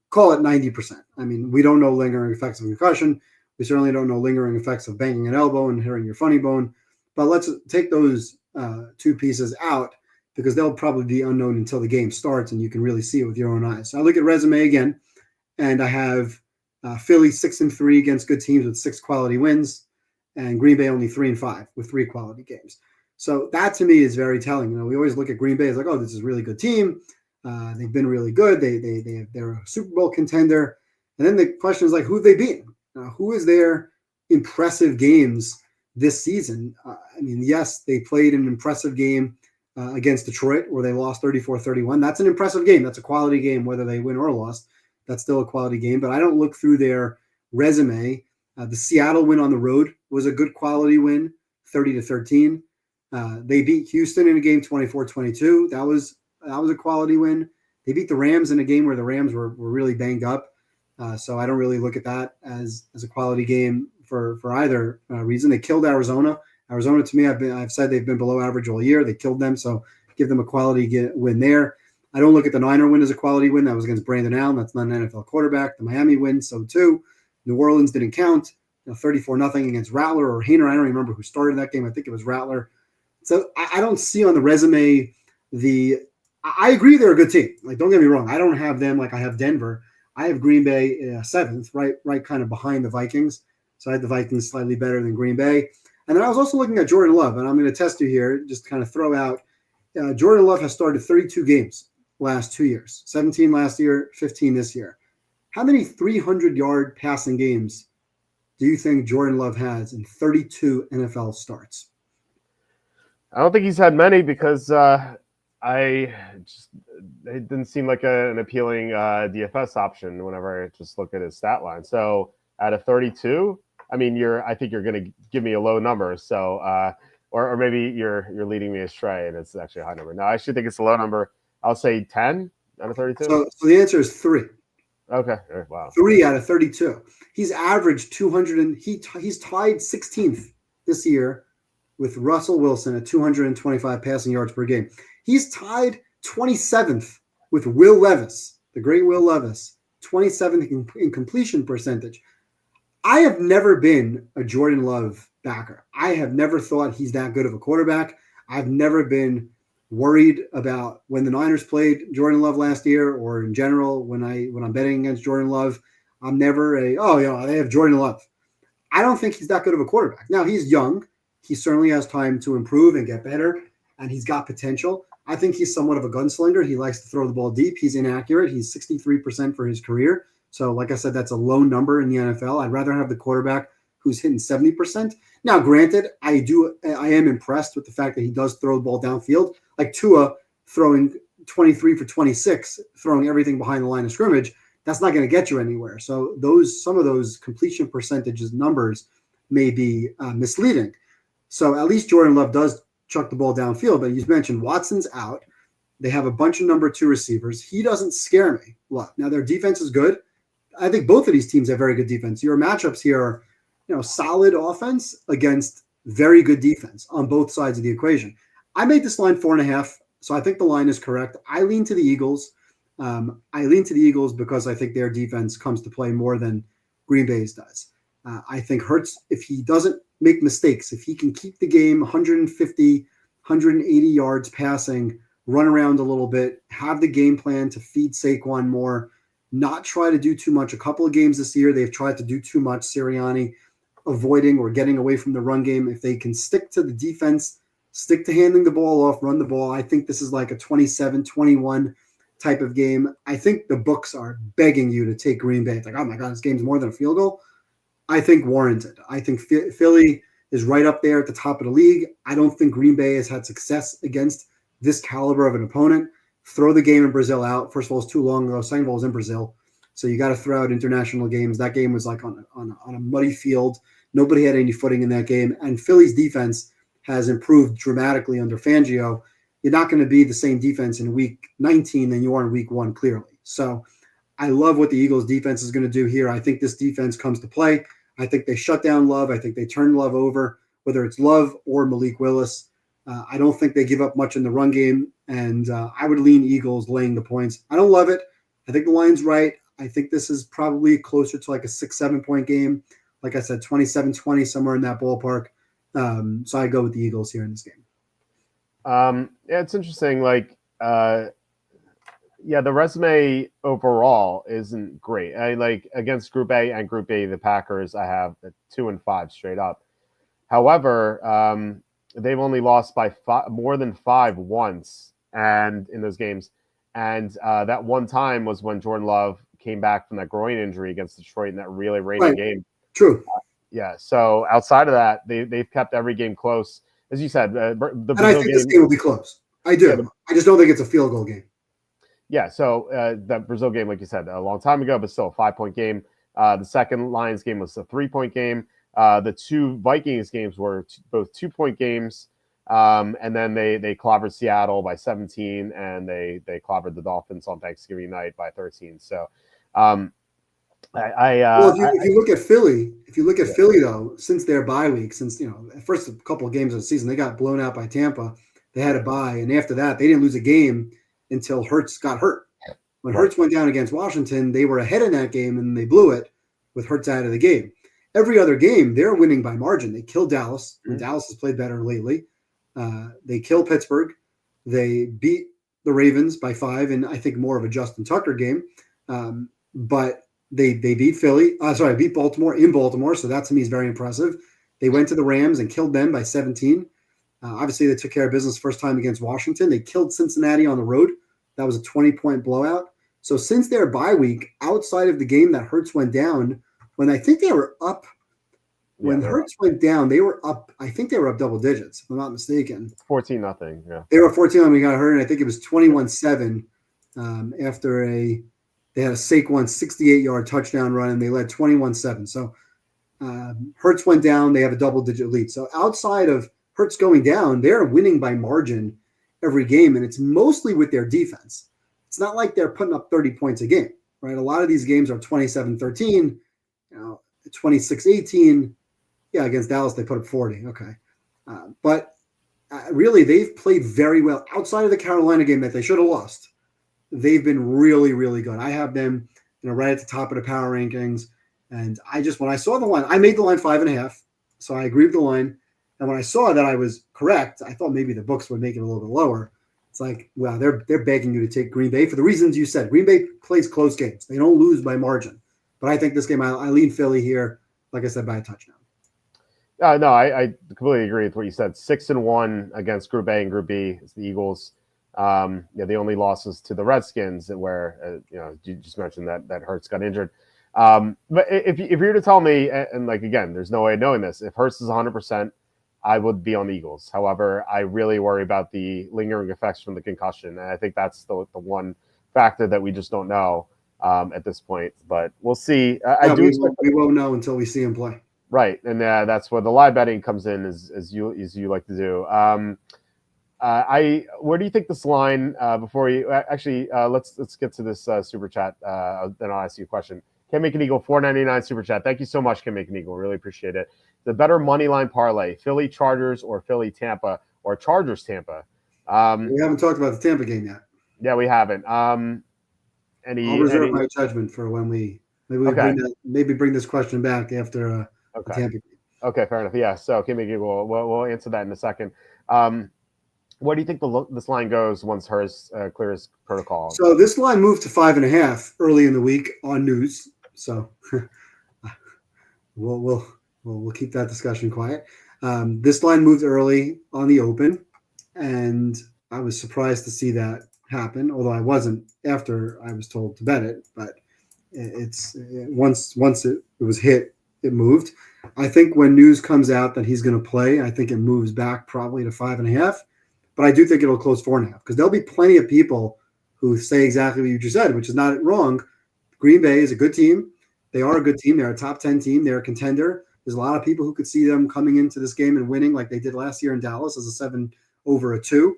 call it 90%. I mean, we don't know lingering effects of concussion. We certainly don't know lingering effects of banging an elbow and hitting your funny bone. But let's take those two pieces out because they'll probably be unknown until the game starts and you can really see it with your own eyes. So I look at resume again, and I have Philly 6-3 against good teams with 6 quality wins, and Green Bay only 3-5 with 3 quality games. So that to me is very telling. You know, we always look at Green Bay as like, oh, this is a really good team. They've been really good. They're a Super Bowl contender. And then the question is like, who have they beaten? Who is their impressive games this season? I mean, yes, they played an impressive game against Detroit where they lost 34-31. That's an impressive game. That's a quality game, whether they win or lost. That's still a quality game. But I don't look through their resume. The Seattle win on the road was a good quality win, 30-13. They beat Houston in a game 24-22. That was a quality win. They beat the Rams in a game where the Rams were really banged up. So I don't really look at that as a quality game for either reason. They killed Arizona. Arizona, to me, I've said they've been below average all year. They killed them, so give them a quality win there. I don't look at the Niner win as a quality win. That was against Brandon Allen. That's not an NFL quarterback. The Miami win, so too. New Orleans didn't count. 34-0 against Rattler or Hainer. I don't remember who started that game. I think it was Rattler. So I don't see on the resume I agree they're a good team. Like, don't get me wrong. I don't have them like I have Denver. I have Green Bay 7th, right kind of behind the Vikings. So I had the Vikings slightly better than Green Bay. And then I was also looking at Jordan Love, and I'm going to test you here, just kind of throw out. Jordan Love has started 32 games last 2 years, 17 last year, 15 this year. How many 300-yard passing games do you think Jordan Love has in 32 NFL starts? I don't think he's had many because it didn't seem like an appealing DFS option whenever I just look at his stat line. So out of 32, I mean, I think you're going to give me a low number. So, or maybe you're leading me astray and it's actually a high number. No, I should think it's a low number. I'll say 10 out of 32. So the answer is 3. Okay. Wow. 3 out of 32. He's averaged 200 and he's tied 16th this year with Russell Wilson at 225 passing yards per game. He's tied 27th with Will Levis, the great Will Levis, 27th in completion percentage. I have never been a Jordan Love backer. I have never thought he's that good of a quarterback. I've never been worried about when the Niners played Jordan Love last year or in general when I'm betting against Jordan Love. I'm never they have Jordan Love. I don't think he's that good of a quarterback. Now, he's young. He certainly has time to improve and get better, and he's got potential. I think he's somewhat of a gunslinger. He likes to throw the ball deep. He's inaccurate. He's 63% for his career. So, like I said, that's a low number in the NFL. I'd rather have the quarterback who's hitting 70%. Now, granted, I am impressed with the fact that he does throw the ball downfield. Like Tua throwing 23 for 26, throwing everything behind the line of scrimmage. That's not going to get you anywhere. So some of those completion percentages numbers may be misleading. So at least Jordan Love does chuck the ball downfield. But you mentioned Watson's out. They have a bunch of number 2 receivers. He doesn't scare me. Look, now their defense is good. I think both of these teams have very good defense. Your matchups here are, solid offense against very good defense on both sides of the equation. I made this line 4.5, so I think the line is correct. I lean to the Eagles. Because I think their defense comes to play more than Green Bay's does. I think Hurts, if he doesn't make mistakes, if he can keep the game 150, 180 yards passing, run around a little bit, have the game plan to feed Saquon more, not try to do too much. A couple of games this year, they've tried to do too much, Sirianni, avoiding or getting away from the run game. If they can stick to the defense, stick to handing the ball off, run the ball, I think this is like a 27-21 type of game. I think the books are begging you to take Green Bay. It's like, oh my God, this game's more than a field goal. I think warranted. I think Philly is right up there at the top of the league. I don't think Green Bay has had success against this caliber of an opponent. Throw the game in Brazil out. First of all, it's too long ago. Second of all, it's in Brazil. So you got to throw out international games. That game was like on a muddy field. Nobody had any footing in that game. And Philly's defense has improved dramatically under Fangio. you're not going to be the same defense in week 19 than you are in week 1, clearly. So I love what the Eagles defense is going to do here. I think this defense comes to play. I think they shut down Love. I think they turn Love over, whether it's Love or Malik Willis. I don't think they give up much in the run game, and I would lean Eagles laying the points. I don't love it. I think the line's right. I think this is probably closer to like a 6-7 point game. Like I said, 27-20, somewhere in that ballpark. So I go with the Eagles here in this game. Yeah, it's interesting. Like, the resume overall isn't great. Like against Group A and Group B, the Packers, I have 2-5 straight up. However, they've only lost by more than 5 once, and in those games, and that one time was when Jordan Love came back from that groin injury against Detroit in that really rainy game. True. Yeah. So outside of that, they've kept every game close, as you said. And I think this game will be close. I do. Yeah, I just don't think it's a field goal game. Yeah. So that Brazil game, like you said, a long time ago, but still a 5-point game. The second Lions game was a 3-point game. The 2 Vikings games were both 2-point games. And then they clobbered Seattle by 17, and they clobbered the Dolphins on Thanksgiving night by 13. So, if you look at Philly though, since their bye week, since the first couple of games of the season, they got blown out by Tampa. They had a bye, and after that, they didn't lose a game until Hurts got hurt. When Hurts went down against Washington, they were ahead in that game, and they blew it with Hurts out of the game. Every other game, they're winning by margin. They killed Dallas, and Dallas has played better lately. They killed Pittsburgh. They beat the Ravens by 5, and I think more of a Justin Tucker game. But they beat beat Baltimore in Baltimore. So that to me is very impressive. They went to the Rams and killed them by 17. Obviously, they took care of business first time against Washington. They killed Cincinnati on the road. That was a 20-point blowout. So since their bye week, outside of the game that Hurts went down, when I think they were up, when Hurts went down, they were up. I think they were up double digits, if I'm not mistaken. 14-0. Yeah, they were 14 when we got hurt, and I think it was 21-7 after they had a Saquon 68-yard touchdown run, and they led 21-7. So Hurts went down. They have a double-digit lead. So outside of Hurts going down, they're winning by margin every game, and it's mostly with their defense. It's not like they're putting up 30 points a game, right? A lot of these games are 27-13, 26-18. Yeah, against Dallas, they put up 40. Okay. But really, they've played very well. Outside of the Carolina game that they should have lost, they've been really, really good. I have them right at the top of the power rankings. And when I saw the line, I made the line 5.5. So I agreed with the line. And when I saw that I was correct, I thought maybe the books would make it a little bit lower. It's like, wow, they're begging you to take Green Bay for the reasons you said. Green Bay plays close games. They don't lose by margin. But I think this game, I lean Philly here, like I said, by a touchdown. No, I completely agree with what you said. 6-1 against Group A and Group B. It's the Eagles. The only losses to the Redskins, where you just mentioned that Hurts got injured. But if you were to tell me, and like again, there's no way of knowing this, if Hurts is 100%, I would be on the Eagles. However, I really worry about the lingering effects from the concussion, and I think that's the one factor that we just don't know at this point. But we'll see. We won't know until we see him play. Right, and that's where the live betting comes in, as you like to do. Where do you think this line? Before you actually, let's get to this super chat. Then I'll ask you a question. Can Make an Eagle $4.99 super chat. Thank you so much, Can Make an Eagle. Really appreciate it. The better money line parlay: Philly Chargers or Philly Tampa or Chargers Tampa. We haven't talked about the Tampa game yet. Yeah, we haven't. I'll reserve my judgment for when maybe bring this question back after. Okay. Okay, fair enough. Yeah, so Can Make an Eagle. We'll answer that in a second. Where do you think this line goes once Hurts clears protocol? So this line moved to 5.5 early in the week on news. So we'll keep that discussion quiet. This line moved early on the open, and I was surprised to see that happen. Although I wasn't after I was told to bet it, but once it was hit, it moved. I think when news comes out that he's going to play, I think it moves back probably to 5.5. But I do think it'll close 4.5 because there'll be plenty of people who say exactly what you just said, which is not wrong. Green Bay is a good team. They are a good team. They're a top 10 team. They're a contender. There's a lot of people who could see them coming into this game and winning like they did last year in Dallas as a 7-2.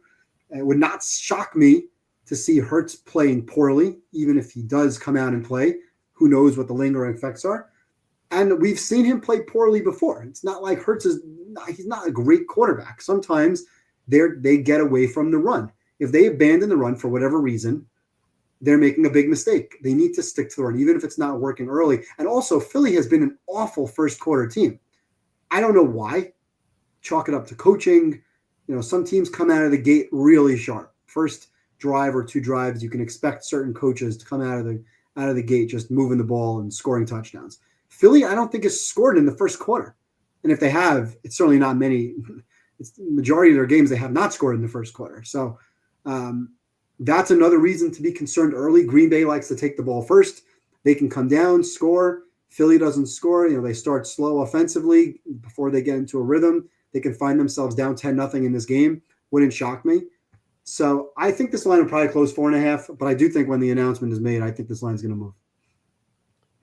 It would not shock me to see Hurts playing poorly, even if he does come out and play. Who knows what the lingering effects are? And we've seen him play poorly before. It's not like he's not a great quarterback. Sometimes they get away from the run. If they abandon the run for whatever reason, they're making a big mistake. They need to stick to the run, even if it's not working early. And also, Philly has been an awful first quarter team. I don't know why. Chalk it up to coaching. Some teams come out of the gate really sharp. First drive or two drives, you can expect certain coaches to come out of the gate just moving the ball and scoring touchdowns. Philly, I don't think, has scored in the first quarter. And if they have, it's certainly not many. It's the majority of their games they have not scored in the first quarter. So that's another reason to be concerned early. Green Bay likes to take the ball first. They can come down, score. Philly doesn't score. They start slow offensively before they get into a rhythm. They can find themselves down 10-0 in this game. Wouldn't shock me. So I think this line will probably close 4.5, but I do think when the announcement is made, I think this line is going to move.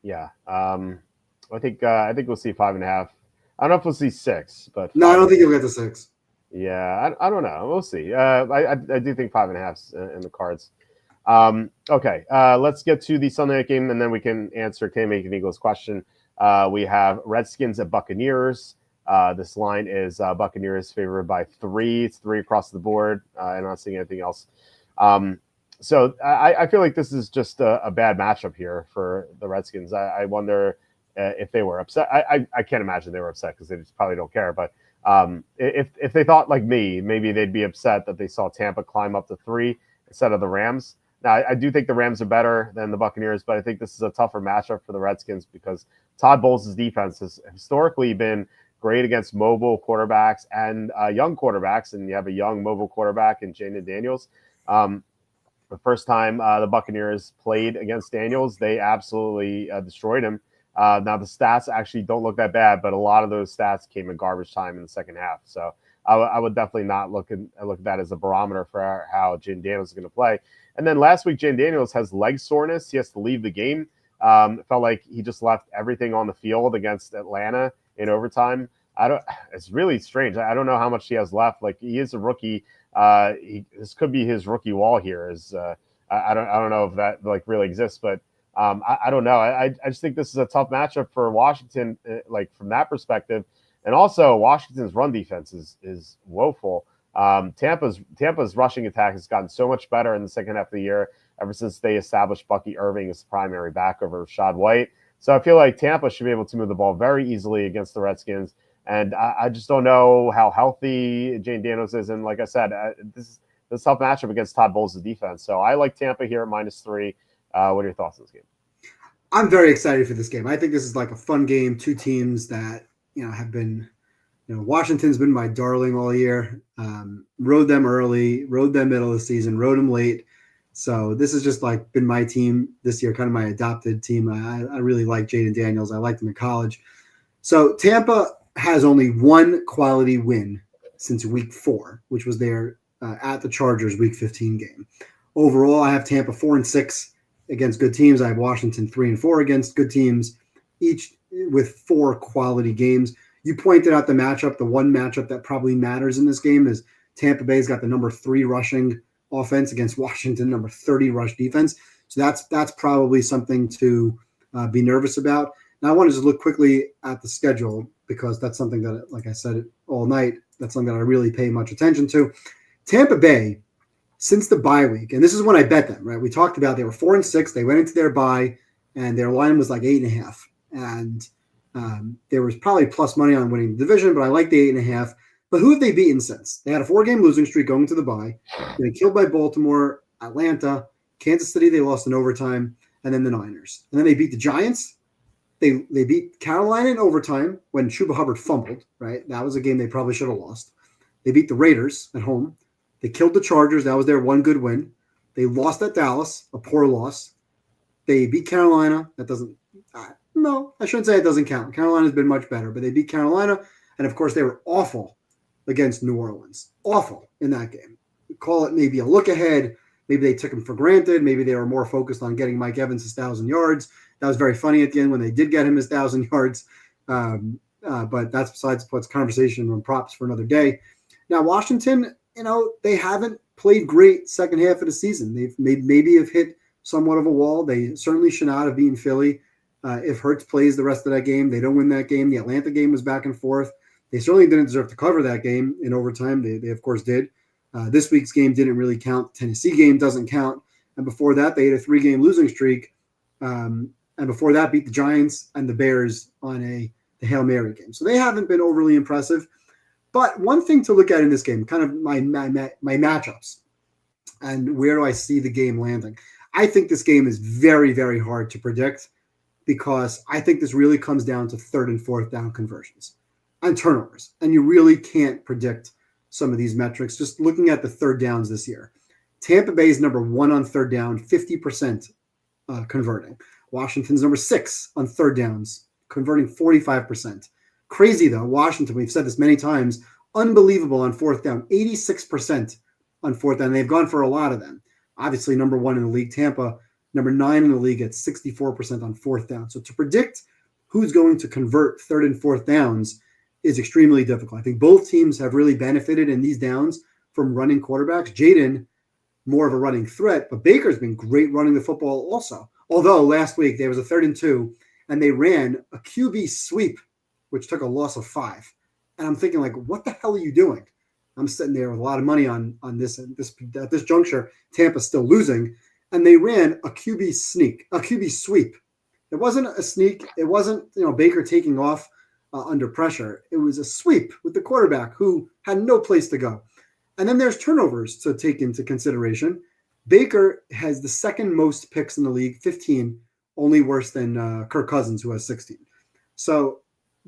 Yeah. I think we'll see 5.5. I don't know if we'll see 6, but no, I don't think you'll get to 6. Yeah, I don't know. We'll see. I do think 5.5's in the cards. Okay, let's get to the Sunday night game, and then we can answer K-Making Eagles' question. We have Redskins at Buccaneers. This line is Buccaneers favored by 3. It's 3 across the board. I'm not seeing anything else. So I feel like this is just a bad matchup here for the Redskins. I wonder if they were upset. I can't imagine they were upset because they just probably don't care. But if they thought like me, maybe they'd be upset that they saw Tampa climb up to 3 instead of the Rams. Now, I do think the Rams are better than the Buccaneers, but I think this is a tougher matchup for the Redskins because Todd Bowles' defense has historically been great against mobile quarterbacks and young quarterbacks, and you have a young mobile quarterback in Jaden Daniels. The first time the Buccaneers played against Daniels, they absolutely destroyed him. Now, the stats actually don't look that bad, but a lot of those stats came in garbage time in the second half. So I would definitely not look at that as a barometer for how Jaden Daniels is going to play. And then last week, Jaden Daniels has leg soreness. He has to leave the game. It felt like he just left everything on the field against Atlanta in overtime. It's really strange. I don't know how much he has left. Like, he is a rookie. This could be his rookie wall here. I don't know if that like really exists, but I don't know. I just think this is a tough matchup for Washington, like from that perspective. And also, Washington's run defense is woeful. Tampa's rushing attack has gotten so much better in the second half of the year ever since they established Bucky Irving as the primary back over Rashad White. So I feel like Tampa should be able to move the ball very easily against the Redskins. And I just don't know how healthy Jaden Daniels is. And like I said, this is a tough matchup against Todd Bowles' defense. So I like Tampa here at -3. What are your thoughts on this game? I'm very excited for this game. I think this is like a fun game. Two teams that have been, Washington's been my darling all year. Rode them early, rode them middle of the season, rode them late. So this has just like been my team this year, kind of my adopted team. I really like Jaden Daniels. I liked him in college. So Tampa has only one quality win since week 4, which was their at the Chargers week 15 game. Overall, I have Tampa 4-6 against good teams. I have Washington 3-4 against good teams, each with 4 quality games. You pointed out the matchup. The one matchup that probably matters in this game is Tampa Bay's got the number 3 rushing offense against Washington, number 30 rush defense. So that's probably something to be nervous about. Now, I want to just look quickly at the schedule because that's something that, like I said all night, that's something that I really pay much attention to. Tampa Bay, since the bye week, and this is when I bet them, right? We talked about they were 4-6. They went into their bye, and their line was like 8.5. And there was probably plus money on winning the division, but I like the 8.5. But who have they beaten since? They had a 4-game losing streak going to the bye. They killed by Baltimore, Atlanta, Kansas City. They lost in overtime, and then the Niners. And then they beat the Giants. They beat Carolina in overtime when Chuba Hubbard fumbled, right? That was a game they probably should have lost. They beat the Raiders at home. They killed the Chargers. That was their one good win. They lost at Dallas, a poor loss. They beat Carolina. That doesn't no, I shouldn't say it doesn't count. Carolina's been much better, but they beat Carolina. And, of course, they were awful against New Orleans. Awful in that game. Call it maybe a look ahead. Maybe they took him for granted. Maybe they were more focused on getting Mike Evans his 1,000 yards. That was very funny at the end when they did get him his 1,000 yards. But that's besides what's conversation and props for another day. Now, Washington, they haven't played great second half of the season. They've maybe have hit somewhat of a wall. They certainly should not have beaten Philly. If Hurts plays the rest of that game, they don't win that game. The Atlanta game was back and forth. They certainly didn't deserve to cover that game in overtime. They of course did. This week's game didn't really count. Tennessee game doesn't count. And before that, they had a 3-game losing streak. And before that, beat the Giants and the Bears on the Hail Mary game. So they haven't been overly impressive. But one thing to look at in this game, kind of my matchups, and where do I see the game landing? I think this game is very, very hard to predict because I think this really comes down to 3rd and 4th down conversions and turnovers. And you really can't predict some of these metrics just looking at the 3rd downs this year. Tampa Bay is number 1 on 3rd down, 50% converting. Washington's number 6 on 3rd downs, converting 45%. Crazy, though. Washington, we've said this many times, unbelievable on 4th down, 86% on 4th down. They've gone for a lot of them. Obviously, number 1 in the league. Tampa, number 9 in the league at 64% on 4th down. So to predict who's going to convert 3rd and 4th downs is extremely difficult. I think both teams have really benefited in these downs from running quarterbacks. Jaden, more of a running threat, but Baker's been great running the football also. Although last week there was a 3rd and 2, and they ran a QB sweep, which took a loss of 5. And I'm thinking, like, what the hell are you doing? I'm sitting there with a lot of money on this at this juncture. Tampa's still losing, and they ran a QB sweep. It wasn't a sneak. It wasn't Baker taking off under pressure. It was a sweep with the quarterback who had no place to go. And then there's turnovers to take into consideration. Baker has the 2nd most picks in the league, 15, only worse than Kirk Cousins, who has 16. So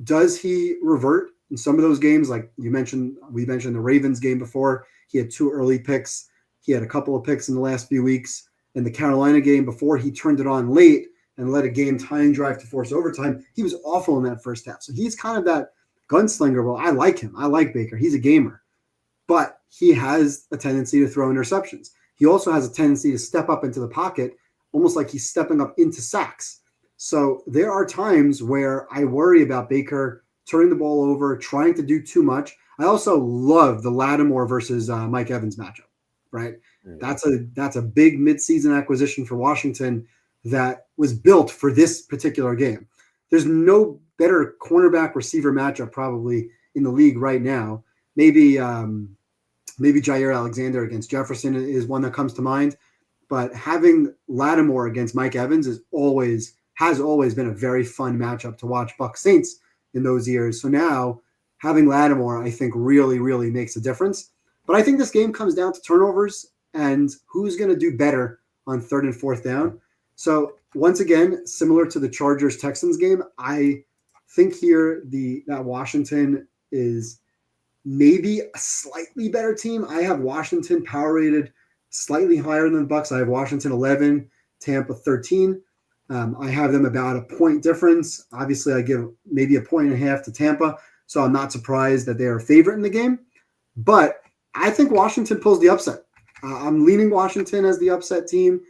does he revert in some of those games? Like we mentioned the Ravens game before. He had 2 early picks. He had a couple of picks in the last few weeks. In the Carolina game before, he turned it on late and led a game-tying drive to force overtime. He was awful in that first half. So he's kind of that gunslinger. Well, I like him. I like Baker. He's a gamer. But he has a tendency to throw interceptions. He also has a tendency to step up into the pocket, almost like he's stepping up into sacks. So there are times where I worry about Baker turning the ball over, trying to do too much. I also love the Lattimore versus Mike Evans matchup, right? Mm-hmm. That's a big midseason acquisition for Washington that was built for this particular game. There's no better cornerback receiver matchup probably in the league right now. Maybe Jair Alexander against Jefferson is one that comes to mind, but having Lattimore against Mike Evans has always been a very fun matchup to watch Bucs Saints in those years. So now having Lattimore, I think, really, really makes a difference. But I think this game comes down to turnovers and who's going to do better on 3rd and 4th down. So once again, similar to the Chargers-Texans game, I think here that Washington is maybe a slightly better team. I have Washington power rated slightly higher than the Bucs. I have Washington 11, Tampa 13. I have them about a point difference. Obviously, I give maybe 1.5 points to Tampa, so I'm not surprised that they are a favorite in the game. But I think Washington pulls the upset. I'm leaning Washington as the upset team.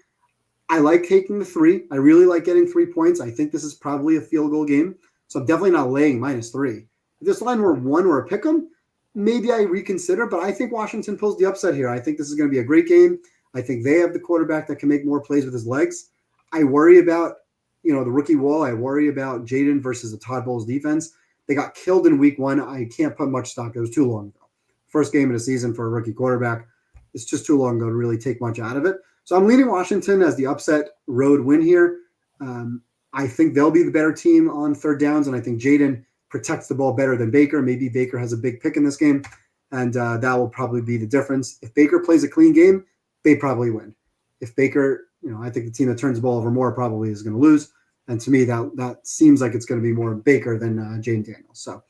I like taking the 3. I really like getting 3 points. I think this is probably a field goal game, so I'm definitely not laying -3. If this line were 1 or a pick 'em, maybe I reconsider, but I think Washington pulls the upset here. I think this is going to be a great game. I think they have the quarterback that can make more plays with his legs. I worry about, the rookie wall. I worry about Jaden versus the Todd Bowles defense. They got killed in week 1. I can't put much stock. It was too long ago. First game of the season for a rookie quarterback. It's just too long ago to really take much out of it. So I'm leaning Washington as the upset road win here. I think they'll be the better team on 3rd downs, and I think Jaden protects the ball better than Baker. Maybe Baker has a big pick in this game, and that will probably be the difference. If Baker plays a clean game, they probably win. If Baker, I think the team that turns the ball over more probably is going to lose. And to me, that seems like it's going to be more Baker than Jane Daniels. So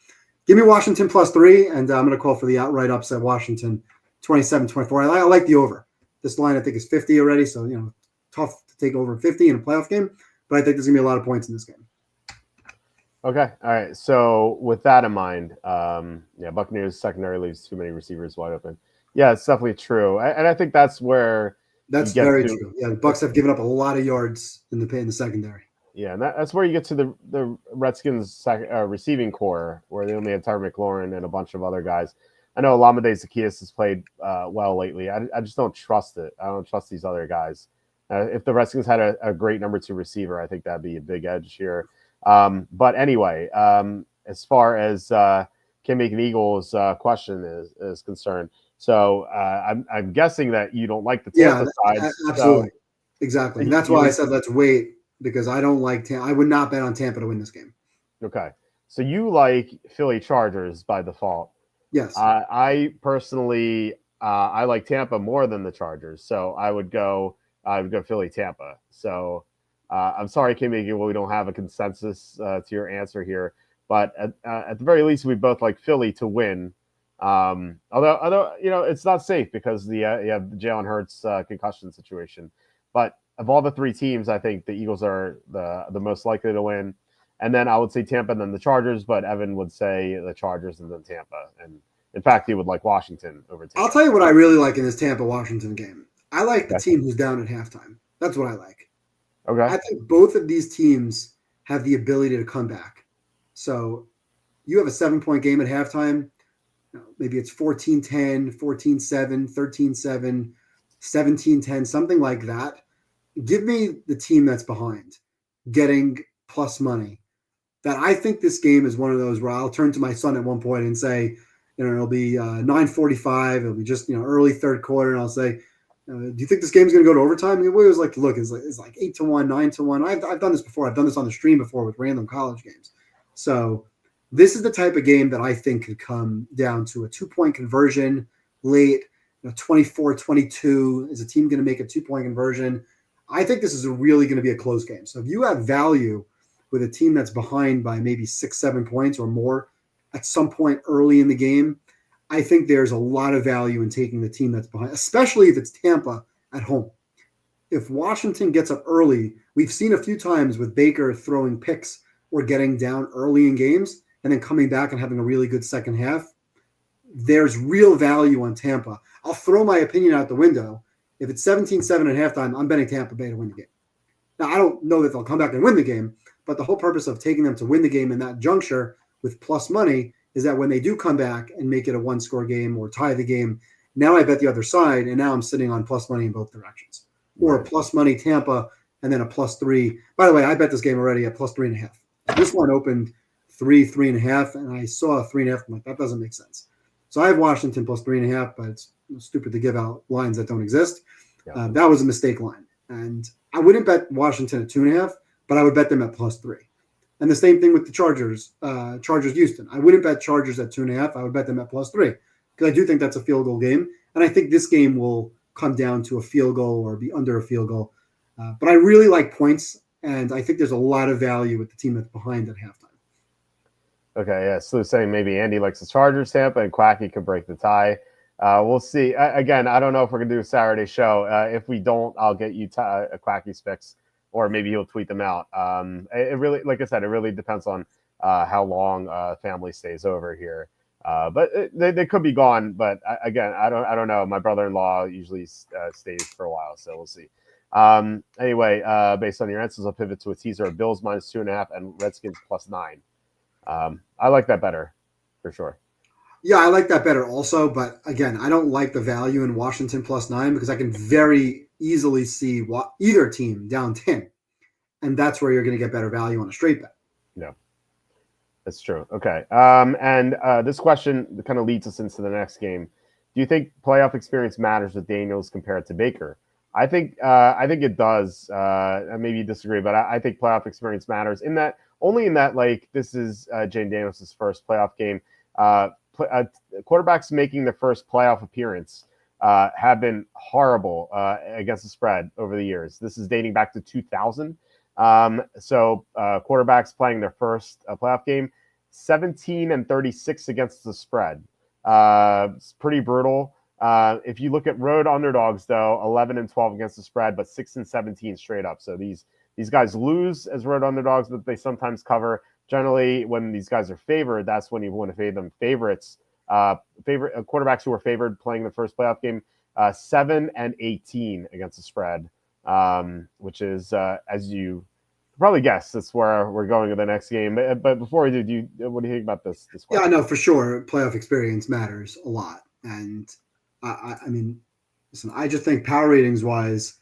give me Washington +3, and I'm going to call for the outright upset Washington 27-24. I like the over. This line, I think, is 50 already, so, tough to take over 50 in a playoff game. But I think there's going to be a lot of points in this game. Okay. All right. So with that in mind, Buccaneers secondary leaves too many receivers wide open. Yeah, it's definitely true. And I think that's where that's very true. Yeah, the Bucs have given up a lot of yards in the secondary. Yeah, and that's where you get to the Redskins receiving core, where they only had Tyler McLaurin and a bunch of other guys. I know Olamide Zaccheaus has played well lately. I just don't trust it. I don't trust these other guys. If the Redskins had a great number 2 receiver, I think that'd be a big edge here. But anyway, as far as Kim Macon Eagles question is concerned, so I'm guessing that you don't like the Tampa side. Absolutely, so exactly. And that's why I said let's wait, because I don't like Tampa. I would not bet on Tampa to win this game. Okay, so you like Philly Chargers by default. Yes. I personally I like Tampa more than the Chargers, so I would go Philly Tampa. So I'm sorry, Kim Macon, we don't have a consensus to your answer here, but at the very least, we both like Philly to win. Although it's not safe because you have the Jalen Hurts concussion situation. But of all the 3 teams, I think the Eagles are the most likely to win. And then I would say Tampa and then the Chargers, but Evan would say the Chargers and then Tampa. And in fact, he would like Washington over Tampa. I'll tell you what I really like in this Tampa-Washington game. I like the team who's down at halftime. That's what I like. Okay. I think both of these teams have the ability to come back. So you have a 7-point game at halftime. Maybe it's 14-10, 14-7, 13-7, 17-10, something like that. Give me the team that's behind getting plus money. That I think this game is one of those where I'll turn to my son at one point and say, it'll be 9:45. It'll be just early third quarter, and I'll say, do you think this game's going to go to overtime? We always like to look. It's like 8-1, 9-1. I've done this before. I've done this on the stream before with random college games. So this is the type of game that I think could come down to a 2-point conversion late. 24-22. Is a team going to make a 2-point conversion? I think this is really going to be a close game. So if you have value with a team that's behind by maybe 6-7 points or more at some point early in the game, I think there's a lot of value in taking the team that's behind, especially if it's Tampa at home. If Washington gets up early, we've seen a few times with Baker throwing picks or getting down early in games and then coming back and having a really good second half. There's real value on Tampa. I'll throw my opinion out the window. If it's 17-7 at halftime, I'm betting Tampa Bay to win the game. Now, I don't know that they'll come back and win the game, but the whole purpose of taking them to win the game in that juncture with plus money is that when they do come back and make it a 1-score game or tie the game, now I bet the other side, and now I'm sitting on plus money in both directions. Or a plus money Tampa and then a +3. By the way, I bet this game already at +3.5. This one opened 3.5, and I saw a 3.5. I'm like, that doesn't make sense. So I have Washington +3.5, but it's stupid to give out lines that don't exist. Yeah. That was a mistake line. And I wouldn't bet Washington at 2.5, but I would bet them at +3. And the same thing with the Chargers, Houston. I wouldn't bet Chargers at 2.5. I would bet them at +3 because I do think that's a field goal game. And I think this game will come down to a field goal or be under a field goal. But I really like points, and I think there's a lot of value with the team that's behind at halftime. Okay, yeah. Slew's saying maybe Andy likes the Chargers, Tampa, and Quacky could break the tie. We'll see. Again, I don't know if we're going to do a Saturday show. If we don't, I'll get you a Quacky's fix, or maybe he'll tweet them out. It really, like I said, it really depends on how long family stays over here. But they could be gone. But again, I don't know. My brother-in-law usually stays for a while, so we'll see. Anyway, based on your answers, I'll pivot to a teaser of Bills -2.5 and Redskins +9. I like that better, for sure. Yeah, I like that better also. But again, I don't like the value in Washington +9 because I can very easily see either team down 10. And that's where you're going to get better value on a straight bet. Yeah, that's true. Okay. And this question kind of leads us into the next game. Do you think playoff experience matters with Daniels compared to Baker? I think it does. Maybe you disagree, but I think playoff experience matters only in that like this is Jane Daniels' first playoff game. Quarterbacks making their first playoff appearance have been horrible against the spread over the years. This is dating back to 2000. So quarterbacks playing their first playoff game, 17-36 against the spread. It's pretty brutal. If you look at road underdogs, though, 11-12 against the spread, but 6-17 straight up. So these guys lose as road underdogs, but they sometimes cover. Generally, when these guys are favored, that's when you want to fade them. Favorites, quarterbacks who are favored playing the first playoff game, 7-18 against the spread, which is, as you probably guess that's where we're going in the next game. But before we do, what do you think about this? Yeah, I question? know for sure. Playoff experience matters a lot, and I mean, listen, I just think power ratings wise,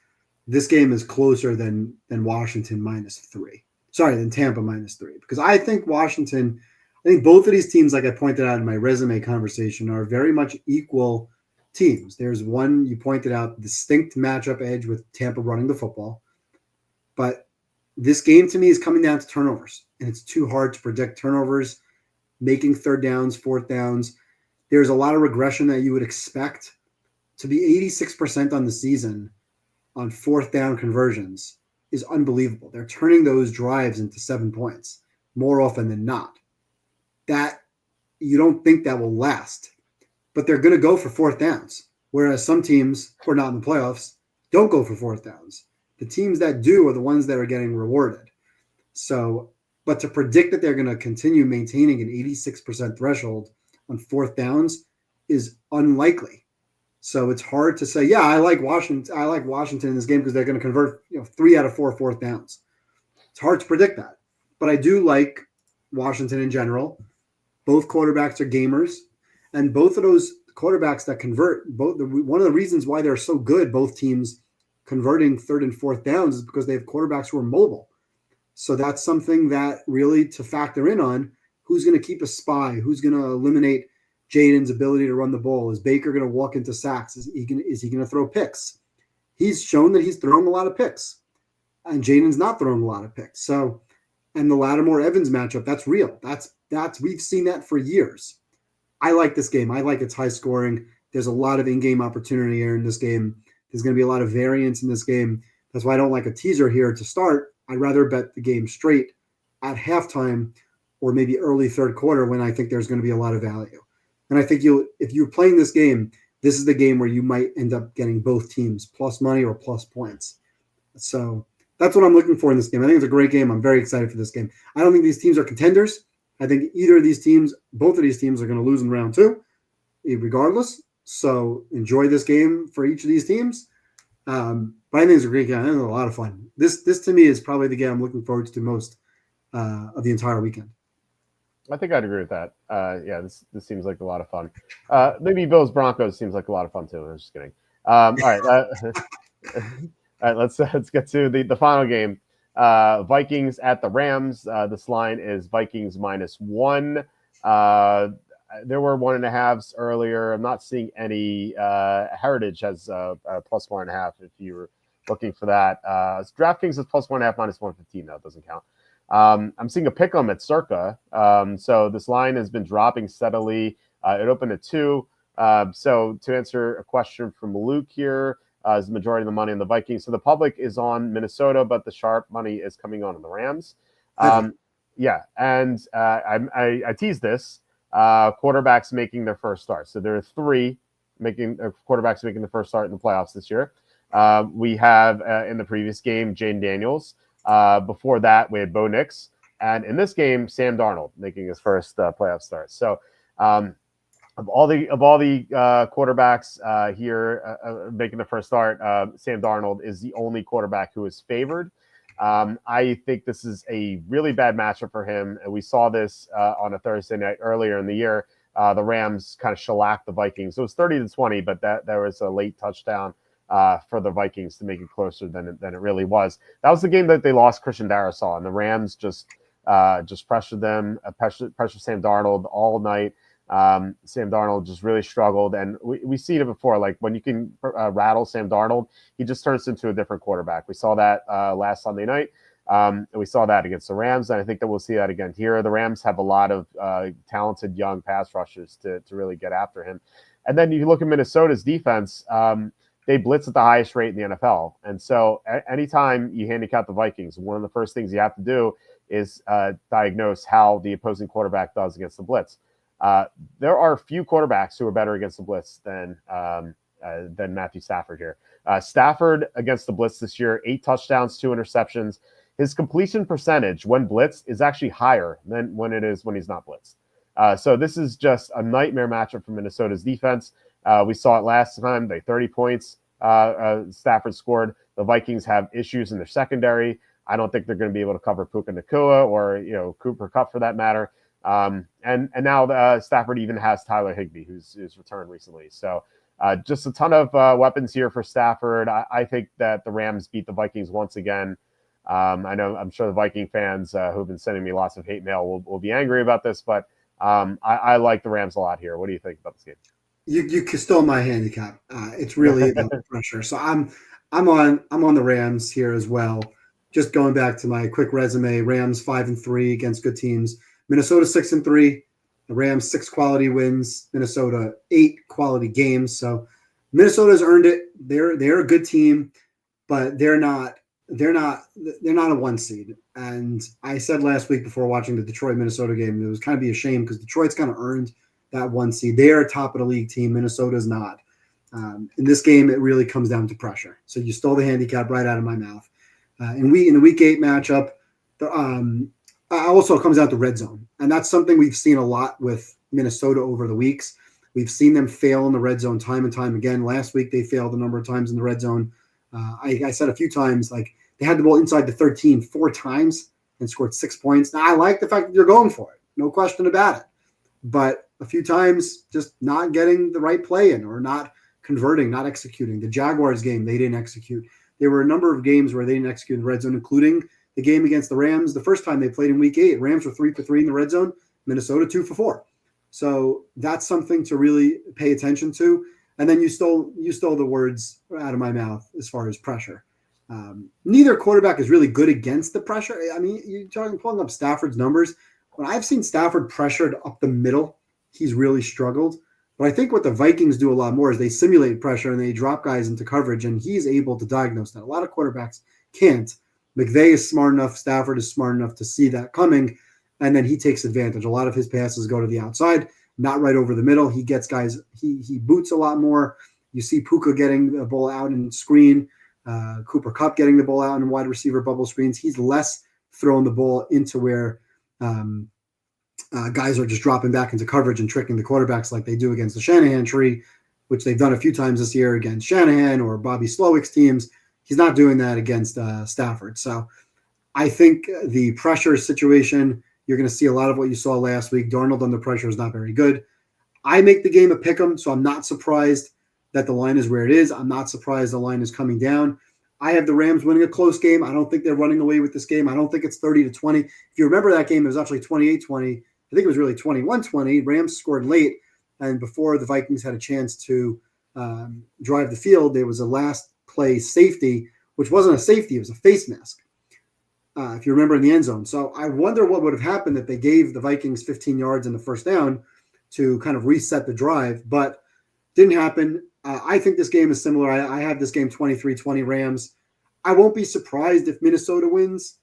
this game is closer than Washington -3. Sorry, than Tampa -3, because I think Washington. I think both of these teams, like I pointed out in my resume conversation, are very much equal teams. There's one you pointed out distinct matchup edge with Tampa running the football, but this game to me is coming down to turnovers, and it's too hard to predict turnovers, making third downs, fourth downs. There's a lot of regression that you would expect to be 86% on the season on fourth down conversions is unbelievable. They're turning those drives into 7 points more often than not. That you don't think that will last, but they're going to go for fourth downs. Whereas some teams who are not in the playoffs don't go for fourth downs. The teams that do are the ones that are getting rewarded. So, but to predict that they're going to continue maintaining an 86% threshold on fourth downs is unlikely. So it's hard to say, yeah, I like Washington in this game because they're going to convert 3 out of 4 fourth downs. It's hard to predict that. But I do like Washington in general. Both quarterbacks are gamers, and both of those quarterbacks that convert, one of the reasons why they're so good, both teams converting third and fourth downs, is because they have quarterbacks who are mobile. So that's something that really to factor in on who's going to keep a spy, who's going to eliminate Jaden's ability to run the ball. Is Baker going to walk into sacks? Is he going to throw picks? He's shown that he's throwing a lot of picks, and Jaden's not throwing a lot of picks. So, and the Lattimore Evans matchup, that's real. That's we've seen that for years. I like this game. I like its high scoring. There's a lot of in-game opportunity here in this game. There's going to be a lot of variance in this game. That's why I don't like a teaser here to start. I'd rather bet the game straight at halftime or maybe early third quarter when I think there's going to be a lot of value. And I think if you're playing this game, this is the game where you might end up getting both teams plus money or plus points. So that's what I'm looking for in this game. I think it's a great game. I'm very excited for this game. I don't think these teams are contenders. I think either of these teams, both of these teams are going to lose in round 2, regardless. So enjoy this game for each of these teams. But I think it's a great game. I think it's a lot of fun. This to me is probably the game I'm looking forward to most of the entire weekend. I think I'd agree with that. Yeah, this seems like a lot of fun. Maybe Bills Broncos seems like a lot of fun too. I'm just kidding. All right, all right. Let's get to the final game. Vikings at the Rams. This line is Vikings -1. There were 1.5s earlier. I'm not seeing any. Heritage has +1.5. If you were looking for that, DraftKings is +1.5 -115. No, it doesn't count. I'm seeing a pick 'em at Circa. So this line has been dropping steadily. It opened at 2. So to answer a question from Luke here, is the majority of the money on the Vikings. So the public is on Minnesota, but the sharp money is coming on the Rams. Yeah, and I teased this. Quarterbacks making their first start. So there are 3 quarterbacks making the first start in the playoffs this year. We have in the previous game Jane Daniels. Before that, we had Bo Nix, and in this game, Sam Darnold making his first playoff start. So, of all the quarterbacks here making the first start, Sam Darnold is the only quarterback who is favored. I think this is a really bad matchup for him, and we saw this on a Thursday night earlier in the year. The Rams kind of shellacked the Vikings. So it was 30-20, but there was a late touchdown for the Vikings to make it closer than it really was. That was the game that they lost Christian Darrisaw, and the Rams just pressured them, pressured Sam Darnold all night. Sam Darnold just really struggled, and we've seen it before. Like when you can rattle Sam Darnold, he just turns into a different quarterback. We saw that last Sunday night, and we saw that against the Rams, and I think that we'll see that again here. The Rams have a lot of talented young pass rushers to really get after him. And then you look at Minnesota's defense. They blitz at the highest rate in the NFL. And so anytime you handicap the Vikings, one of the first things you have to do is diagnose how the opposing quarterback does against the blitz. There are few quarterbacks who are better against the blitz than Matthew Stafford here. Stafford against the blitz this year, 8 touchdowns, 2 interceptions. His completion percentage when blitzed is actually higher than when he's not blitzed. So this is just a nightmare matchup for Minnesota's defense. We saw it last time. They 30 points Stafford scored. The Vikings have issues in their secondary. I don't think they're going to be able to cover Puka Nacua or Cooper Kupp for that matter. And now Stafford even has Tyler Higbee, who's returned recently. So just a ton of weapons here for Stafford. I think that the Rams beat the Vikings once again. I'm sure the Viking fans who've been sending me lots of hate mail will be angry about this, but I like the Rams a lot here. What do you think about this game? You stole my handicap. It's really about the pressure. So I'm on the Rams here as well. Just going back to my quick resume: Rams 5-3 against good teams. Minnesota 6-3. The Rams 6 quality wins. Minnesota 8 quality games. So Minnesota's earned it. They're a good team, but they're not a 1 seed. And I said last week before watching the Detroit Minnesota game, it was kind of be a shame because Detroit's kind of earned that 1 seed. They are a top of the league team. Minnesota's not. In this game, it really comes down to pressure. So you stole the handicap right out of my mouth. In the week 8 matchup, also comes down to red zone. And that's something we've seen a lot with Minnesota over the weeks. We've seen them fail in the red zone time and time again. Last week, they failed a number of times in the red zone. I said a few times, like, they had the ball inside the 13 4 times and scored 6 points. Now, I like the fact that they're going for it. No question about it. But a few times just not getting the right play in or not converting, not executing. The Jaguars game, they didn't execute. There were a number of games where they didn't execute in the red zone, including the game against the Rams the first time they played in week 8. Rams were 3 for 3 in the red zone. Minnesota 2 for 4. So that's something to really pay attention to. And then you stole the words out of my mouth as far as pressure. Neither quarterback is really good against the pressure. I mean, you're pulling up Stafford's numbers. When I've seen Stafford pressured up the middle, he's really struggled. But I think what the Vikings do a lot more is they simulate pressure and they drop guys into coverage, and he's able to diagnose that. A lot of quarterbacks can't. McVay is smart enough. Stafford is smart enough to see that coming, and then he takes advantage. A lot of his passes go to the outside, not right over the middle. He gets guys. He boots a lot more. You see Puka getting the ball out and screen. Cooper Kupp getting the ball out in wide receiver bubble screens. He's less throwing the ball into where guys are just dropping back into coverage and tricking the quarterbacks like they do against the Shanahan tree, which they've done a few times this year against Shanahan or Bobby Slowick's teams. He's not doing that against Stafford. So I think the pressure situation, you're going to see a lot of what you saw last week. Darnold under pressure is not very good. I make the game a pick 'em, so I'm not surprised that the line is where it is. I'm not surprised the line is coming down. I have the Rams winning a close game. I don't think they're running away with this game. I don't think it's 30-20. If you remember that game, it was actually 28-20. I think it was really 21-20. Rams scored late, and before the Vikings had a chance to drive the field, there was a last play safety, which wasn't a safety. It was a face mask, if you remember, in the end zone. So I wonder what would have happened if they gave the Vikings 15 yards in the first down to kind of reset the drive, but didn't happen. I think this game is similar. I have this game 23-20 Rams. I won't be surprised if Minnesota wins.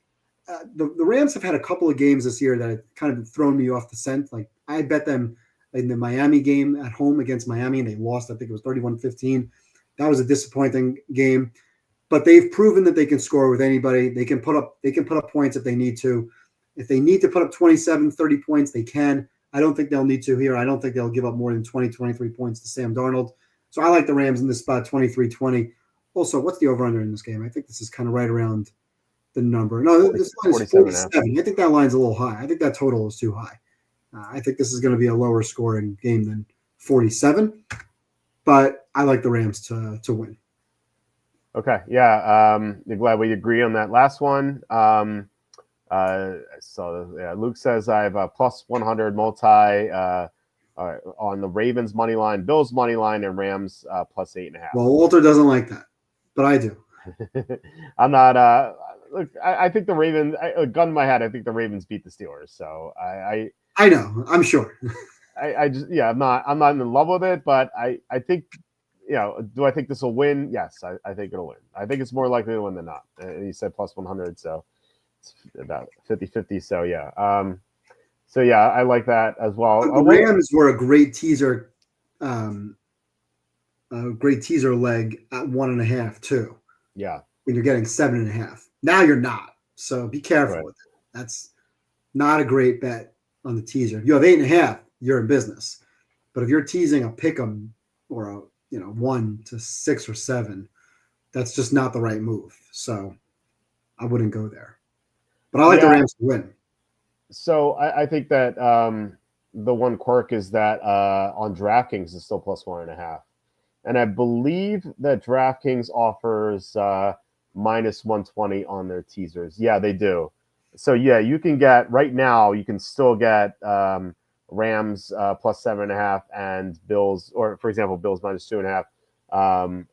The Rams have had a couple of games this year that have kind of thrown me off the scent. Like, I bet them in the Miami game at home against Miami, and they lost. I think it was 31-15. That was a disappointing game. But they've proven that they can score with anybody. They can put up points if they need to. If they need to put up 27, 30 points, they can. I don't think they'll need to here. I don't think they'll give up more than 20, 23 points to Sam Darnold. So I like the Rams in this spot, 23-20. Also, what's the over-under in this game? I think this is kind of right around the number. No, this line is 47. I think that line's a little high. I think that total is too high. I think this is going to be a lower scoring game than 47. But I like the Rams to win. Okay, yeah. Glad we agree on that last one. Luke says I have a plus 100 multi on the Ravens money line, Bills money line, and Rams plus 8.5. Well, Walter doesn't like that, but I do. I'm not. Look, I think the Ravens. Gun to my head, I think the Ravens beat the Steelers. So I know. I'm sure. I'm not in love with it, but I think. Do I think this will win? Yes, I think it'll win. I think it's more likely to win than not. And you said plus 100, so it's about 50-50. So yeah. I like that as well. The Rams were a great teaser leg at 1.5 too. Yeah. When you're getting 7.5. Now you're not. So be careful with it. That's not a great bet on the teaser. If you have 8.5, you're in business. But if you're teasing a pick 'em or a 1 to 6 or 7, that's just not the right move. So I wouldn't go there. But I like the Rams to win. So I think that the one quirk is that on DraftKings is still plus 1.5. And I believe that DraftKings offers minus 120 on their teasers. Yeah, they do. So yeah, you can get right now. You can still get Rams plus 7.5 and Bills, or for example, Bills minus 2.5.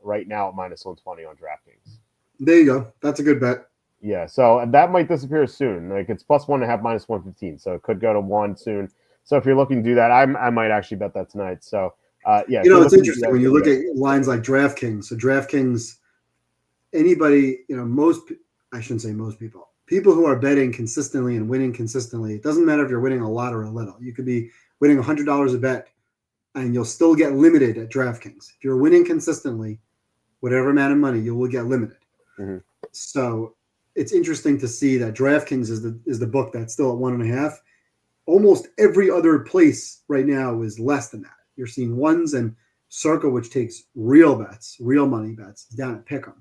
Right now at minus 120 on DraftKings. There you go. That's a good bet. Yeah, so that might disappear soon. Like it's plus 1.5, minus 115, so it could go to 1 soon. So if you're looking to do that, I might actually bet that tonight. So yeah, it's interesting when you look at lines like DraftKings. So DraftKings, anybody, I shouldn't say most people who are betting consistently and winning consistently. It doesn't matter if you're winning a lot or a little. You could be winning $100 a bet, and you'll still get limited at DraftKings. If you're winning consistently, whatever amount of money, you will get limited. Mm-hmm. So it's interesting to see that DraftKings is the book that's still at 1.5. Almost every other place right now is less than that. You're seeing ones, and Circle, which takes real bets, real money bets, down at Pick'em.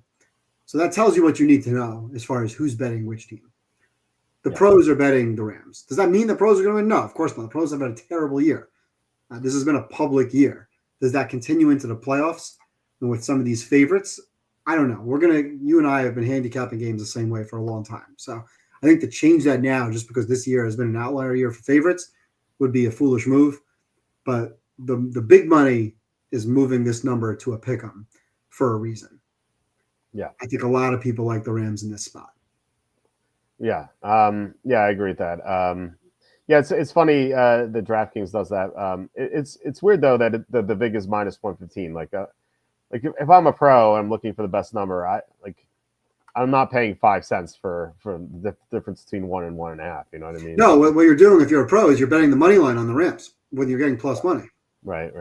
So that tells you what you need to know as far as who's betting which team. The pros are betting the Rams. Does that mean the pros are going to win? No, of course not. The pros have had a terrible year. This has been a public year. Does that continue into the playoffs and with some of these favorites? I don't know. You and I have been handicapping games the same way for a long time. So I think to change that now, just because this year has been an outlier year for favorites, would be a foolish move. But the big money is moving this number to a pick'em for a reason. Yeah. I think a lot of people like the Rams in this spot. Yeah. Yeah, I agree with that. Yeah, it's funny that DraftKings does that. It's weird though that the big is minus 115. Like if I'm a pro and I'm looking for the best number, I'm not paying 5 cents for the difference between 1 and 1.5. You know what I mean? No, what you're doing if you're a pro is you're betting the money line on the Rams when you're getting plus money. Right.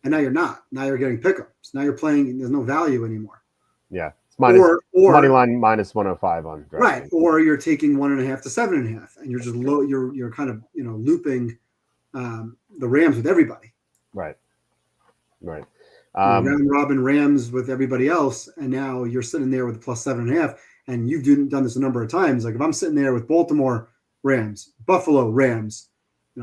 And now you're not. Now you're getting pick'ems. Now you're playing. There's no value anymore. Yeah, it's minus money line minus 105 on DraftKings. Right, or you're taking 1.5 to 7.5, and you're just low. You're kind of looping the Rams with everybody. Right. Round robin Rams with everybody else, and now you're sitting there with plus 7.5, and you've done this a number of times. Like if I'm sitting there with Baltimore Rams, Buffalo Rams,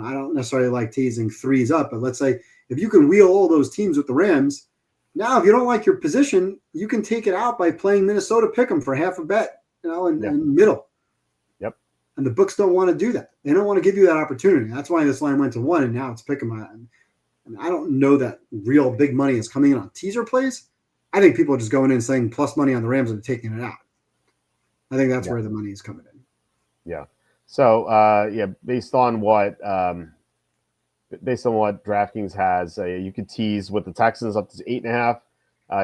I don't necessarily like teasing threes up, but let's say if you can wheel all those teams with the Rams, now if you don't like your position, you can take it out by playing Minnesota pick'em for half a bet, and middle. Yep. And the books don't want to do that. They don't want to give you that opportunity. That's why this line went to 1, and now it's pick'em. And I don't know that real big money is coming in on teaser plays. I think people are just going in and saying plus money on the Rams and taking it out. I think that's where the money is coming in. Yeah. So based on what DraftKings has, you could tease with the Texans up to 8.5.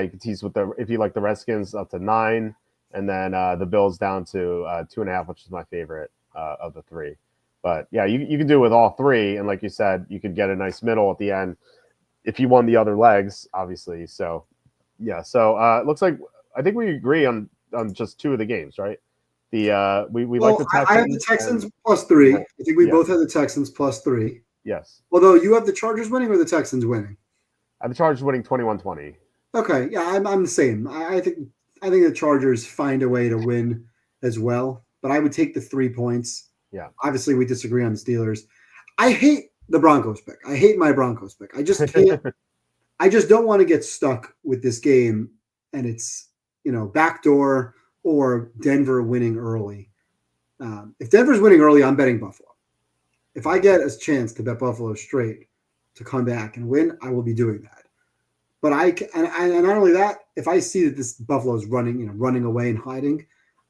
You could tease if you like the Redskins up to 9, and then the Bills down to 2.5, which is my favorite of the 3. But yeah, you can do it with all 3, and like you said, you could get a nice middle at the end if you won the other legs, obviously. So yeah, it looks like I think we agree on just 2 of the games, right? We like the Texans. I have the Texans plus 3. I think we both have the Texans plus 3. Yes. Although you have the Chargers winning or the Texans winning? I have the Chargers winning 21-20. Okay, yeah, I'm the same. I think the Chargers find a way to win as well, but I would take the 3 points. Yeah. Obviously, we disagree on the Steelers. I hate the Broncos pick. I hate my Broncos pick. I just can't. I just don't want to get stuck with this game, and it's backdoor or Denver winning early. If Denver's winning early, I'm betting Buffalo. If I get a chance to bet Buffalo straight to come back and win, I will be doing that. But and not only that, if I see that this Buffalo is running away and hiding,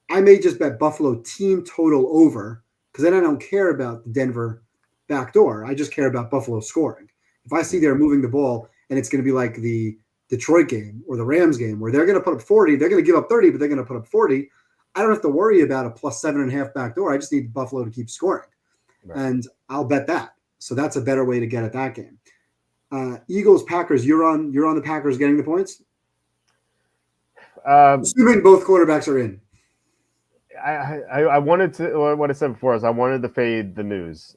I may just bet Buffalo team total over, because then I don't care about the Denver backdoor. I just care about Buffalo scoring. If I see they're moving the ball and it's going to be like the Detroit game or the Rams game where they're going to put up 40, they're going to give up 30, but they're going to put up 40, I don't have to worry about a plus 7.5 backdoor. I just need Buffalo to keep scoring. Right. And I'll bet that. So that's a better way to get at that game. Eagles, Packers, you're on the Packers getting the points? Assuming both quarterbacks are in. I wanted to, what I said before is I wanted to fade the news.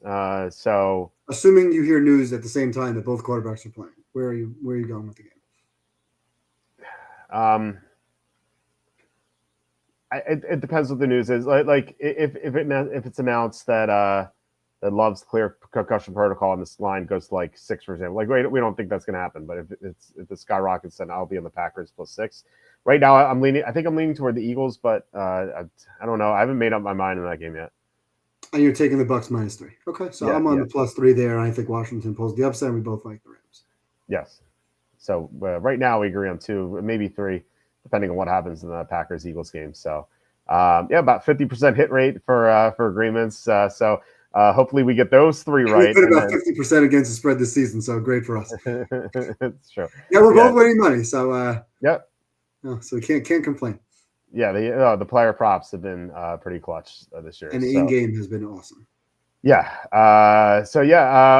So assuming you hear news at the same time that both quarterbacks are playing, where are you going with the game? It depends what the news is. Like if it's announced that Love's clear concussion protocol and this line goes to like 6, for example. Like we don't think that's going to happen, but if it skyrockets, then I'll be on the Packers +6. Right now, I think I'm leaning toward the Eagles, but I don't know. I haven't made up my mind in that game yet. And you're taking the Bucks -3. Okay, so Yeah, I'm on the +3 there, and I think Washington pulls the upset. And we both like the Rams. Yes. So right now we agree on 2, maybe 3, depending on what happens in the Packers Eagles game. So about 50% hit rate for agreements. So hopefully we get those 3 right. We've been about 50% against the spread this season, so great for us. It's true. Yeah, we're both winning money, so yep. So we can't complain. Yeah, the player props have been pretty clutch this year, and the in-game has been awesome. Yeah. All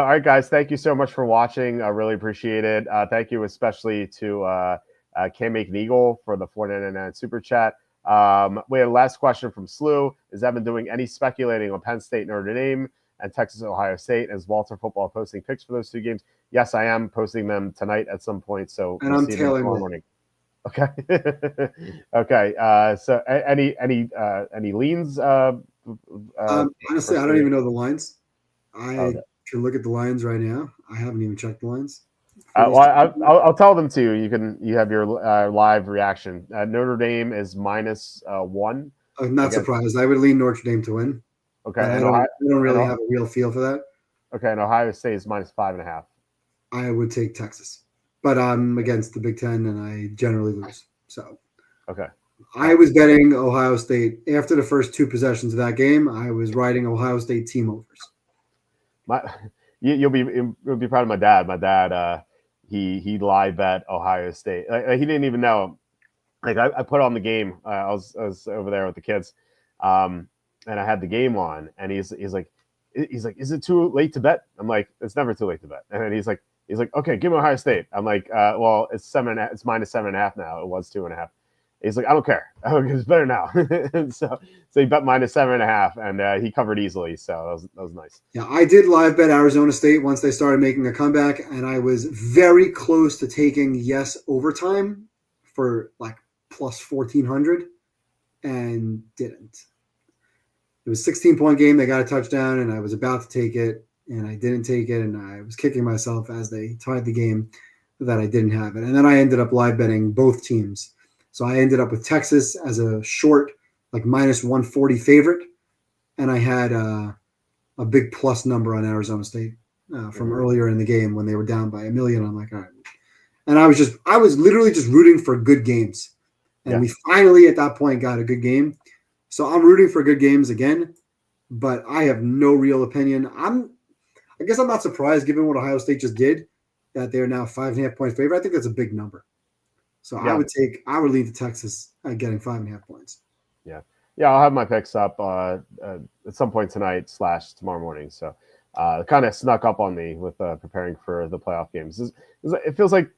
right, guys. Thank you so much for watching. I really appreciate it. Thank you especially to Cam McNeagle for the $4.99 super chat. We had a last question from Slew. Is Evan doing any speculating on Penn State, Notre Dame, and Texas, Ohio State? As Walter Football posting picks for those 2 games? Yes, I am posting them tonight at some point. So and I'm tailing tomorrow morning. Okay. Okay. So any leans? Honestly, I don't even know the lines. I can look at the lines right now. I haven't even checked the lines. I'll tell them to you. You have your live reaction. Notre Dame is -1. I'm not surprised. I would lean Notre Dame to win. Okay. I don't really have a real feel for that. Okay. And Ohio State is -5.5. I would take Texas, but I'm against the Big Ten, and I generally lose. So okay. I was betting Ohio State after the first 2 possessions of that game. I was riding Ohio State team overs. You'll be proud of my dad. My dad, he live bet Ohio State. He didn't even know. Like I put on the game. I was over there with the kids, and I had the game on, and he's like, is it too late to bet? I'm like, it's never too late to bet. And then he's like, okay, give me Ohio State. I'm like, well, it's 7.5. It's -7.5 now. It was 2.5. He's like, I don't care. It's better now. so he bet -7.5, and he covered easily. So that was nice. Yeah, I did live bet Arizona State once they started making a comeback, and I was very close to taking yes overtime for like +1,400, and didn't. It was a 16-point game. They got a touchdown, and I was about to take it, and I didn't take it, and I was kicking myself as they tied the game that I didn't have it. And then I ended up live betting both teams. So I ended up with Texas as a short, like -140 favorite, and I had a big plus number on Arizona State from earlier in the game when they were down by 1 million. I'm like, all right. And I was literally just rooting for good games. And we finally at that point got a good game. So I'm rooting for good games again, but I have no real opinion. I guess I'm not surprised given what Ohio State just did that they're now 5.5 point favorite. I think that's a big number. So I would lean to Texas getting 5.5 points. Yeah. I'll have my picks up at some point tonight / tomorrow morning. So it kind of snuck up on me with preparing for the playoff games. It feels like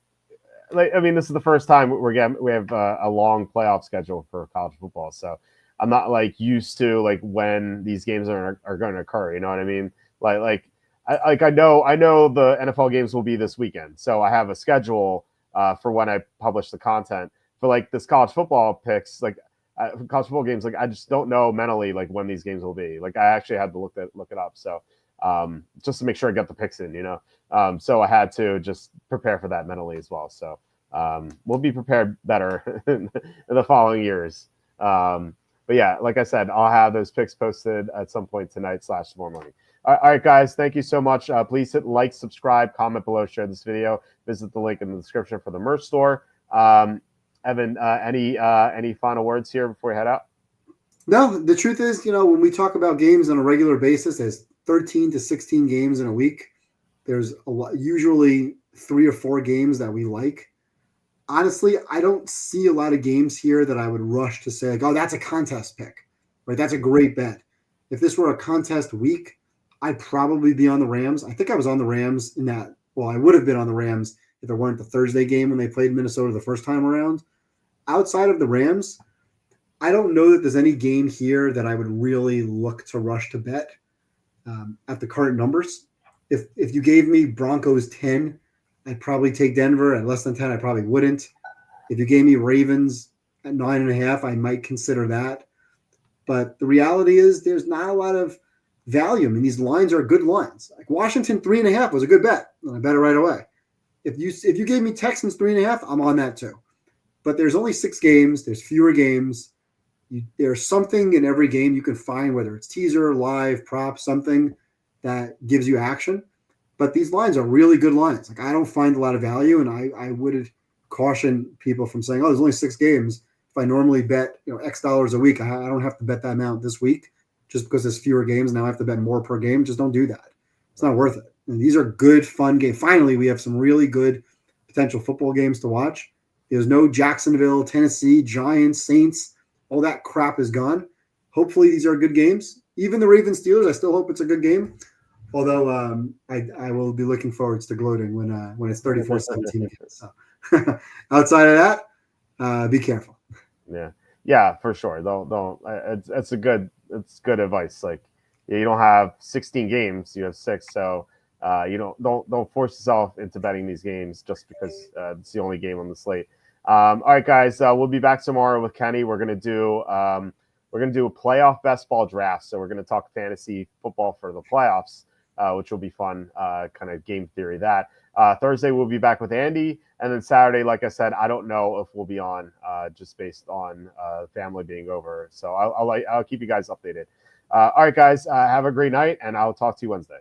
I mean, this is the first time we have a long playoff schedule for college football. So I'm not like used to like when these games are going to occur. You know what I mean? I know the NFL games will be this weekend, so I have a schedule for when I publish the content for like this college football picks, like college football games. Like I just don't know mentally like when these games will be. Like I actually had to look it up. So just to make sure I got the picks in, you know. So I had to just prepare for that mentally as well. So we'll be prepared better in the following years. But yeah, like I said, I'll have those picks posted at some point tonight / tomorrow morning. All right, guys, thank you so much. Please hit like, subscribe, comment below, share this video. Visit the link in the description for the merch store. Evan, any final words here before we head out? No, the truth is, when we talk about games on a regular basis, there's 13 to 16 games in a week. There's usually 3 or 4 games that we like. Honestly, I don't see a lot of games here that I would rush to say, like, oh, that's a contest pick, right? That's a great bet. If this were a contest week, I'd probably be on the Rams. I think I was on the Rams in that. Well, I would have been on the Rams if it weren't the Thursday game when they played Minnesota the first time around. Outside of the Rams, I don't know that there's any game here that I would really look to rush to bet at the current numbers. If you gave me Broncos 10, I'd probably take Denver. At less than 10, I probably wouldn't. If you gave me Ravens at 9.5, I might consider that. But the reality is there's not a lot of value. I mean, these lines are good lines. Like Washington 3.5 was a good bet, and I bet it right away. If you gave me Texans 3.5, I'm on that too. But there's only 6 games. There's fewer games. There's something in every game you can find, whether it's teaser, live, prop, something that gives you action. But these lines are really good lines. Like I don't find a lot of value, and I would caution people from saying, "Oh, there's only 6 games." If I normally bet X dollars a week, I don't have to bet that amount this week just because there's fewer games. Now I have to bet more per game. Just don't do that. It's not worth it. And these are good, fun games. Finally, we have some really good potential football games to watch. There's no Jacksonville, Tennessee, Giants, Saints. All that crap is gone. Hopefully, these are good games. Even the Ravens Steelers, I still hope it's a good game. Although I will be looking forward to gloating when it's 34-17 again. So outside of that, be careful. Yeah, for sure. Don't. It's good advice. Like you don't have 16 games, you have 6. So you don't force yourself into betting these games just because it's the only game on the slate. All right, guys, we'll be back tomorrow with Kenny. We're gonna do a playoff best ball draft. So we're gonna talk fantasy football for the playoffs, which will be fun. Kind of game theory that. Thursday we'll be back with Andy, and then Saturday, like I said, I don't know if we'll be on just based on family being over. So I'll keep you guys updated. All right, guys, have a great night, and I'll talk to you Wednesday.